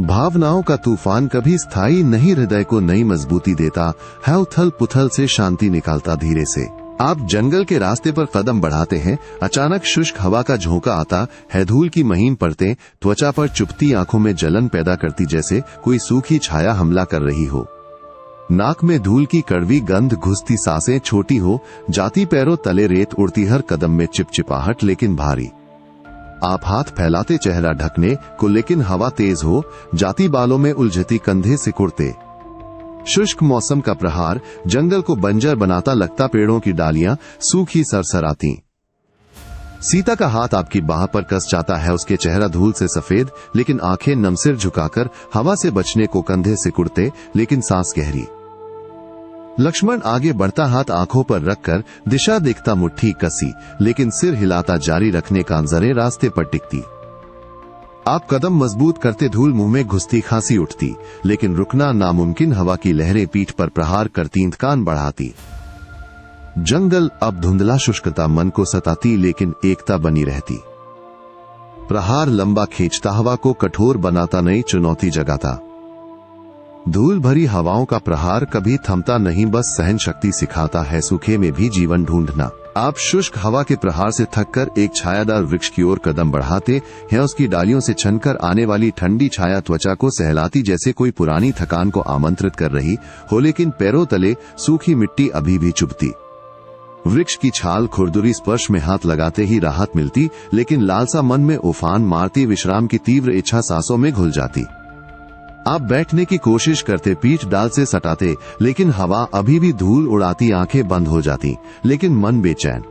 भावनाओं का तूफान कभी स्थायी नहीं, हृदय को नई मजबूती देता है, उथल पुथल से शांति निकालता। धीरे से आप जंगल के रास्ते पर कदम बढ़ाते हैं, अचानक शुष्क हवा का झोंका आता है, धूल की महीन परतें त्वचा पर चुभती, आंखों में जलन पैदा करती, जैसे कोई सूखी छाया हमला कर रही हो। नाक में धूल की कड़वी गंध घुसती, सांसें छोटी हो जाती, पैरों तले रेत उड़ती, हर कदम में चिपचिपाहट लेकिन भारी। आप हाथ फैलाते चेहरा ढकने को, लेकिन हवा तेज हो जाती, बालों में उलझती, कंधे सिकुड़ते। शुष्क मौसम का प्रहार जंगल को बंजर बनाता, लगता पेड़ों की डालियां सूखी सरसराती। सीता का हाथ आपकी बाह पर कस जाता है, उसके चेहरा धूल से सफेद, लेकिन आंखें नम, सिर झुकाकर हवा से बचने को, कंधे सिकुड़ते, लेकिन सांस गहरी। लक्ष्मण आगे बढ़ता, हाथ आंखों पर रखकर, दिशा देखता, मुट्ठी कसी, लेकिन सिर हिलाता, जारी रखने का, नजरें रास्ते पर टिकती। आप कदम मजबूत करते, धूल मुंह में घुसती, खांसी उठती, लेकिन रुकना नामुमकिन, हवा की लहरें पीठ पर प्रहार करती, कान बढ़ाती। जंगल अब धुंधला, शुष्कता मन को सताती, लेकिन एकता बनी रहती। प्रहार लंबा खींचता, हवा को कठोर बनाता, नई चुनौती जगाता। धूल भरी हवाओं का प्रहार कभी थमता नहीं, बस सहन शक्ति सिखाता है, सूखे में भी जीवन ढूंढना। आप शुष्क हवा के प्रहार से थककर एक छायादार वृक्ष की ओर कदम बढ़ाते हैं, उसकी डालियों से छनकर आने वाली ठंडी छाया त्वचा को सहलाती, जैसे कोई पुरानी थकान को आमंत्रित कर रही हो, लेकिन पैरों तले सूखी मिट्टी अभी भी चुभती। वृक्ष की छाल खुरदुरी स्पर्श में हाथ लगाते ही राहत मिलती, लेकिन लालसा मन में उफान मारती, विश्राम की तीव्र इच्छा सांसों में घुल जाती। आप बैठने की कोशिश करते, पीठ डाल से सटाते, लेकिन हवा अभी भी धूल उड़ाती, आंखें बंद हो जाती, लेकिन मन बेचैन।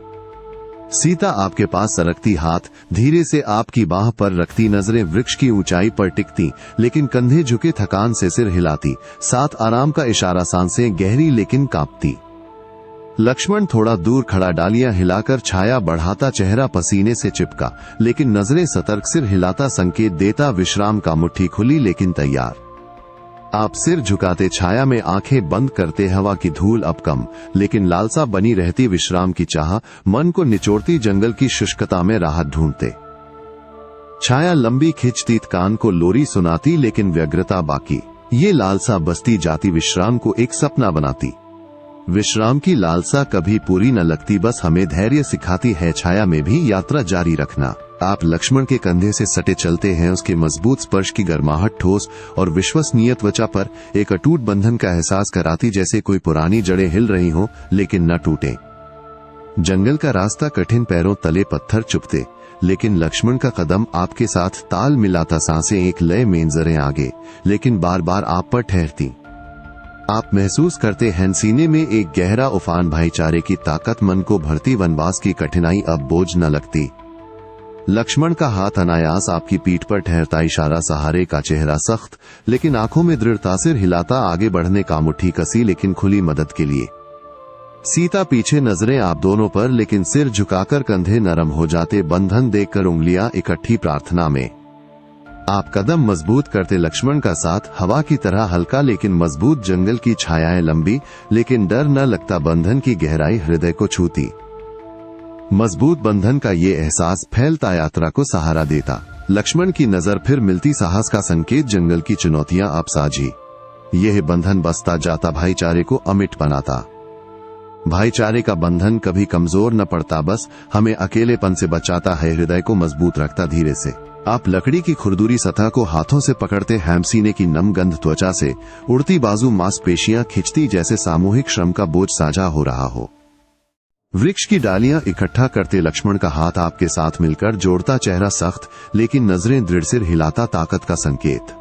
सीता आपके पास सरकती, हाथ धीरे से आपकी बाह पर रखती, नजरें वृक्ष की ऊंचाई पर टिकती, लेकिन कंधे झुके, थकान से सिर हिलाती, साथ आराम का इशारा, सांसें गहरी लेकिन कांपती। लक्ष्मण थोड़ा दूर खड़ा, डालियां हिलाकर छाया बढ़ाता, चेहरा पसीने से चिपका, लेकिन नजरें सतर्क, सिर हिलाता, संकेत देता विश्राम का, मुट्ठी खुली लेकिन तैयार। आप सिर झुकाते, छाया में आंखें बंद करते, हवा की धूल अब कम, लेकिन लालसा बनी रहती, विश्राम की चाह मन को निचोड़ती, जंगल की शुष्कता में राहत ढूंढते। छाया लंबी खिंचती, कान को लोरी सुनाती, लेकिन व्यग्रता बाकी। ये लालसा बसती जाती, विश्राम को एक सपना बनाती। विश्राम की लालसा कभी पूरी न लगती, बस हमें धैर्य सिखाती है, छाया में भी यात्रा जारी रखना। आप लक्ष्मण के कंधे से सटे चलते हैं, उसके मजबूत स्पर्श की गर्माहट ठोस और विश्वसनीय त्वचा पर एक अटूट बंधन का एहसास कराती, जैसे कोई पुरानी जड़ें हिल रही हों लेकिन न टूटे। जंगल का रास्ता कठिन, पैरों तले पत्थर चुभते, लेकिन लक्ष्मण का कदम आपके साथ ताल मिलाता, सांसें एक लय में, नजरें आगे, लेकिन बार बार आप पर ठहरती। आप महसूस करते हैं सीने में एक गहरा उफान, भाईचारे की ताकत, मन को भरती, वनवास की कठिनाई अब बोझ न लगती। लक्ष्मण का हाथ अनायास आपकी पीठ पर ठहरता, इशारा सहारे का, चेहरा सख्त लेकिन आंखों में दृढ़ता, सिर हिलाता, आगे बढ़ने का, मुट्ठी कसी लेकिन खुली मदद के लिए। सीता पीछे, नजरें आप दोनों पर लेकिन सिर झुकाकर, कंधे नरम हो जाते, बंधन देखकर उंगलियां इकट्ठी प्रार्थना में। आप कदम मजबूत करते, लक्ष्मण का साथ, हवा की तरह हल्का लेकिन मजबूत, जंगल की छायाएं लंबी लेकिन डर न लगता, बंधन की गहराई हृदय को छूती। मजबूत बंधन का ये एहसास फैलता, यात्रा को सहारा देता। लक्ष्मण की नजर फिर मिलती, साहस का संकेत, जंगल की चुनौतियां अब साझी। यह बंधन बसता जाता, भाईचारे को अमिट बनाता। भाईचारे का बंधन कभी कमजोर न पड़ता, बस हमें अकेलेपन से बचाता है, हृदय को मजबूत रखता। धीरे से आप लकड़ी की खुरदुरी सतह को हाथों से पकड़ते हैं, सीने की नम गंध त्वचा से उड़ती, बाजू मांसपेशियां खिंचती, जैसे सामूहिक श्रम का बोझ साझा हो रहा हो। वृक्ष की डालियां इकट्ठा करते, लक्ष्मण का हाथ आपके साथ मिलकर जोड़ता, चेहरा सख्त लेकिन नजरें दृढ़, सिर हिलाता, ताकत का संकेत।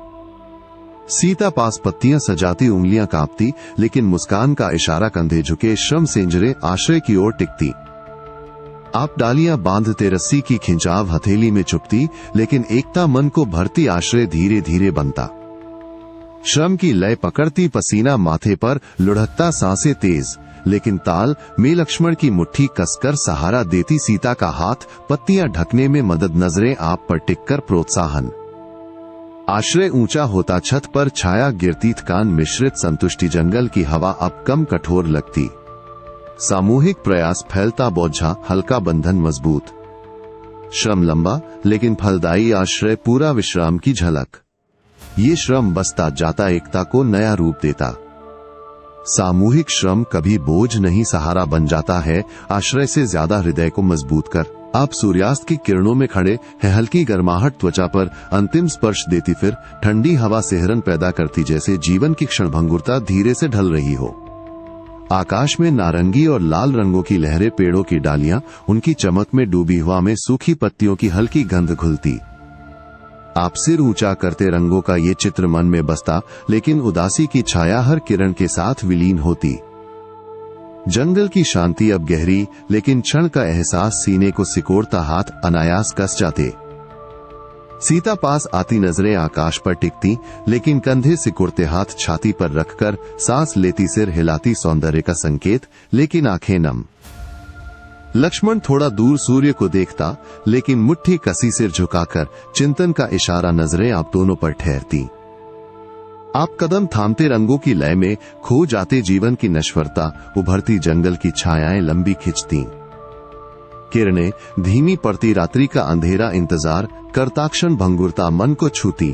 सीता पास, पत्तियां सजाती, उंगलियां कांपती लेकिन मुस्कान का इशारा, कंधे झुके, श्रम सेंजरे आश्रय की ओर टिकती। आप डालियां बांधते, रस्सी की खिंचाव हथेली में चुपती लेकिन एकता मन को भरती, आश्रय धीरे धीरे बनता। श्रम की लय पकड़ती, पसीना माथे पर लुढ़कता, सांसें तेज लेकिन ताल में, लक्ष्मण की मुट्ठी कसकर सहारा देती, सीता का हाथ, पत्तियां ढकने में मदद, नजरें आप पर टिककर प्रोत्साहन। आश्रय ऊंचा होता, छत पर छाया गिरती, थकान मिश्रित संतुष्टि, जंगल की हवा अब कम कठोर लगती। सामूहिक प्रयास फैलता, बोझा हल्का, बंधन मजबूत। श्रम लंबा लेकिन फलदायी, आश्रय पूरा, विश्राम की झलक। ये श्रम बसता जाता, एकता को नया रूप देता। सामूहिक श्रम कभी बोझ नहीं, सहारा बन जाता है, आश्रय से ज्यादा, हृदय को मजबूत कर। आप सूर्यास्त की किरणों में खड़े हैं, हल्की गर्माहट त्वचा पर अंतिम स्पर्श देती, फिर ठंडी हवा सिहरन पैदा करती, जैसे जीवन की क्षणभंगुरता धीरे से ढल रही हो। आकाश में नारंगी और लाल रंगों की लहरें, पेड़ों की डालियां उनकी चमक में डूबी, हवा में सूखी पत्तियों की हल्की गंध घुलती। आप सिर ऊंचा करते, रंगों का ये चित्र मन में बसता लेकिन उदासी की छाया हर किरण के साथ विलीन होती। जंगल की शांति अब गहरी लेकिन क्षण का एहसास सीने को सिकोड़ता, हाथ अनायास कस जाते। सीता पास आती, नजरें आकाश पर टिकती लेकिन कंधे सिकुड़ते, हाथ छाती पर रखकर सांस लेती, सिर हिलाती, सौंदर्य का संकेत लेकिन आंखें नम। लक्ष्मण थोड़ा दूर सूर्य को देखता लेकिन मुट्ठी कसी, सिर झुकाकर चिंतन का इशारा, नजरें आप दोनों पर ठहरती। आप कदम थामते, रंगों की लय में खो जाते, जीवन की नश्वरता उभरती, जंगल की छायाएं लंबी खिंचती। किरणें धीमी पड़ती, रात्रि का अंधेरा इंतजार करता, क्षण भंगुरता मन को छूती।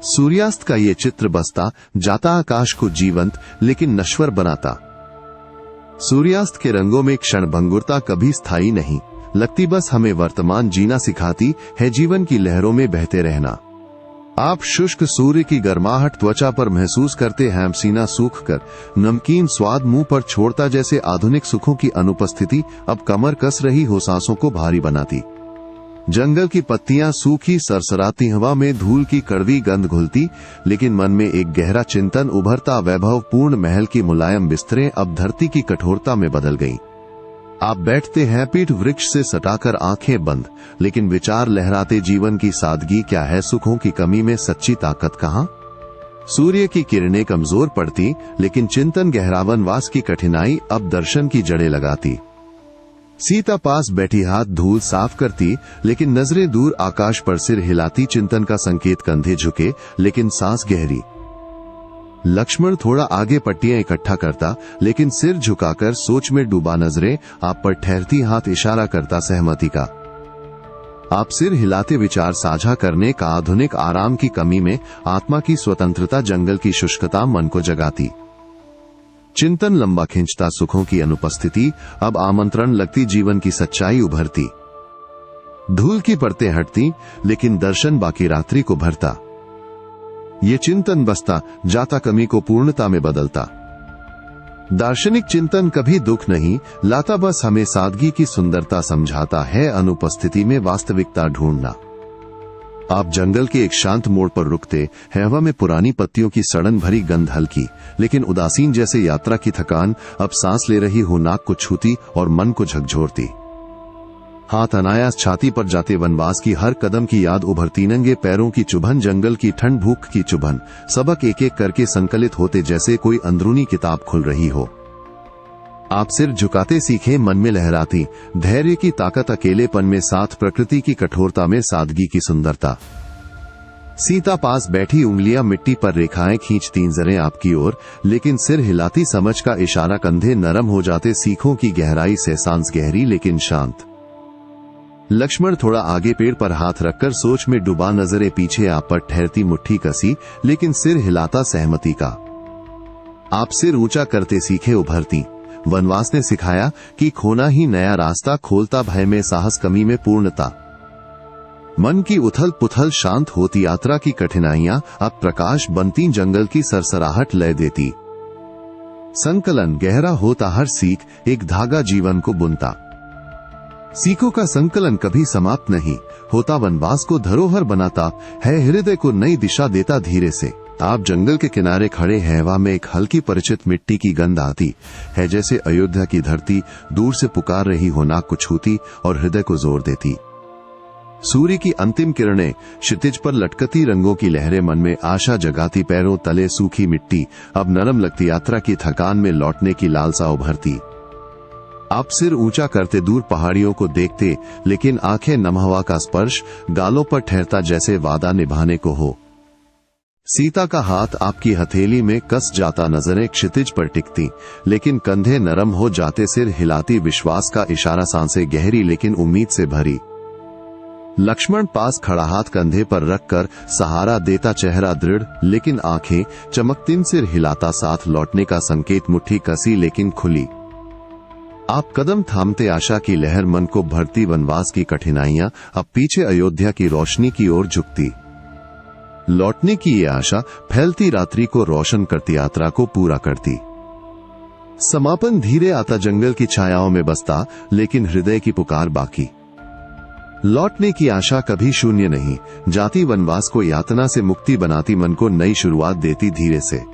सूर्यास्त का ये चित्र बसता जाता, आकाश को जीवंत लेकिन नश्वर बनाता। सूर्यास्त के रंगों में क्षण भंगुरता कभी स्थायी नहीं लगती, बस हमें वर्तमान जीना सिखाती है, जीवन की लहरों में बहते रहना। आप शुष्क सूर्य की गर्माहट त्वचा पर महसूस करते हैं, सीना सूख कर नमकीन स्वाद मुंह पर छोड़ता, जैसे आधुनिक सुखों की अनुपस्थिति अब कमर कस रही हो, सांसों को भारी बनाती। जंगल की पत्तियां सूखी सरसराती, हवा में धूल की कड़वी गंध घुलती लेकिन मन में एक गहरा चिंतन उभरता, वैभव पूर्ण महल की मुलायम बिस्तरें अब धरती की कठोरता में बदल गई। आप बैठते हैं, पीठ वृक्ष से सटाकर, आंखें बंद लेकिन विचार लहराते, जीवन की सादगी क्या है, सुखों की कमी में सच्ची ताकत कहां। सूर्य की किरणें कमजोर पड़ती लेकिन चिंतन गहरा, वनवास की कठिनाई अब दर्शन की जड़ें लगाती। सीता पास बैठी, हाथ धूल साफ करती लेकिन नजरें दूर, आकाश पर सिर हिलाती, चिंतन का संकेत, कंधे झुके लेकिन सांस गहरी। लक्ष्मण थोड़ा आगे, पट्टियां इकट्ठा करता लेकिन सिर झुकाकर सोच में डूबा, नजरें आप पर ठहरती, हाथ इशारा करता सहमति का। आप सिर हिलाते, विचार साझा करने का, आधुनिक आराम की कमी में आत्मा की स्वतंत्रता, जंगल की शुष्कता मन को जगाती। चिंतन लंबा खिंचता, सुखों की अनुपस्थिति अब आमंत्रण लगती, जीवन की सच्चाई उभरती। धूल की परतें हटती लेकिन दर्शन बाकी, रात्रि को भरता। ये चिंतन बसता जाता, कमी को पूर्णता में बदलता। दार्शनिक चिंतन कभी दुख नहीं लाता, बस हमें सादगी की सुंदरता समझाता है, अनुपस्थिति में वास्तविकता ढूंढना। आप जंगल के एक शांत मोड़ पर रुकते, हवा में पुरानी पत्तियों की सड़न भरी गंध हल्की लेकिन उदासीन जैसे यात्रा की थकान अब सांस ले रही हो नाक को छूती और मन को झकझोरती। हाथ अनायास छाती पर जाते वनवास की हर कदम की याद उभरती, नंगे पैरों की चुभन, जंगल की ठंड, भूख की चुभन, सबक एक एक करके संकलित होते जैसे कोई अंदरूनी किताब खुल रही हो। आप सिर झुकाते सीखे, मन में लहराती धैर्य की ताकत, अकेलेपन में साथ, प्रकृति की कठोरता में सादगी की सुंदरता। सीता पास बैठी, उंगलियां मिट्टी पर रेखाएं खींचती नजरें आपकी ओर, लेकिन सिर हिलाती, समझ का इशारा, कंधे नरम हो जाते, सीखों की गहराई से सांस गहरी लेकिन शांत। लक्ष्मण थोड़ा आगे पेड़ पर हाथ रखकर सोच में डूबा, नजरें पीछे आप पर ठहरती, मुट्ठी कसी लेकिन सिर हिलाता सहमति का। आप सिर ऊंचा करते सीखे, उभरती। वनवास ने सिखाया कि खोना ही नया रास्ता खोलता, भय में साहस, कमी में पूर्णता। मन की उथल पुथल शांत होती, यात्रा की कठिनाइयां अब प्रकाश बनती, जंगल की सरसराहट लय देती। संकलन गहरा होता, हर सीख एक धागा जीवन को बुनता। सीखों का संकलन कभी समाप्त नहीं होता, वनवास को धरोहर बनाता है, हृदय को नई दिशा देता धीरे से। आप जंगल के किनारे खड़े हैं, हवा में एक हल्की परिचित मिट्टी की गंध आती है, जैसे अयोध्या की धरती दूर से पुकार रही हो, नाक को छूती और हृदय को जोर देती। सूर्य की अंतिम किरणें क्षितिज पर लटकती, रंगों की लहरें मन में आशा जगाती, पैरों तले सूखी मिट्टी अब नरम लगती, यात्रा की थकान में लौटने की लालसा उभरती। आप सिर ऊंचा करते, दूर पहाड़ियों को देखते, लेकिन आंखें नम, हवा का स्पर्श गालों पर ठहरता जैसे वादा निभाने को हो। सीता का हाथ आपकी हथेली में कस जाता, नजरें क्षितिज पर टिकती, लेकिन कंधे नरम हो जाते, सिर हिलाती, विश्वास का इशारा, सांसें गहरी लेकिन उम्मीद से भरी। लक्ष्मण पास खड़ा, हाथ कंधे पर रखकर सहारा देता, चेहरा दृढ़ लेकिन आंखें चमकती, सिर हिलाता, साथ लौटने का संकेत, मुट्ठी कसी लेकिन खुली। आप कदम थामते, आशा की लहर मन को भरती, वनवास की कठिनाइयां अब पीछे, अयोध्या की रोशनी की ओर झुकती। लौटने की ये आशा फैलती, रात्रि को रोशन करती, यात्रा को पूरा करती। समापन धीरे आता, जंगल की छायाओं में बसता, लेकिन हृदय की पुकार बाकी। लौटने की आशा कभी शून्य नहीं जाती, वनवास को यातना से मुक्ति बनाती, मन को नई शुरुआत देती धीरे से।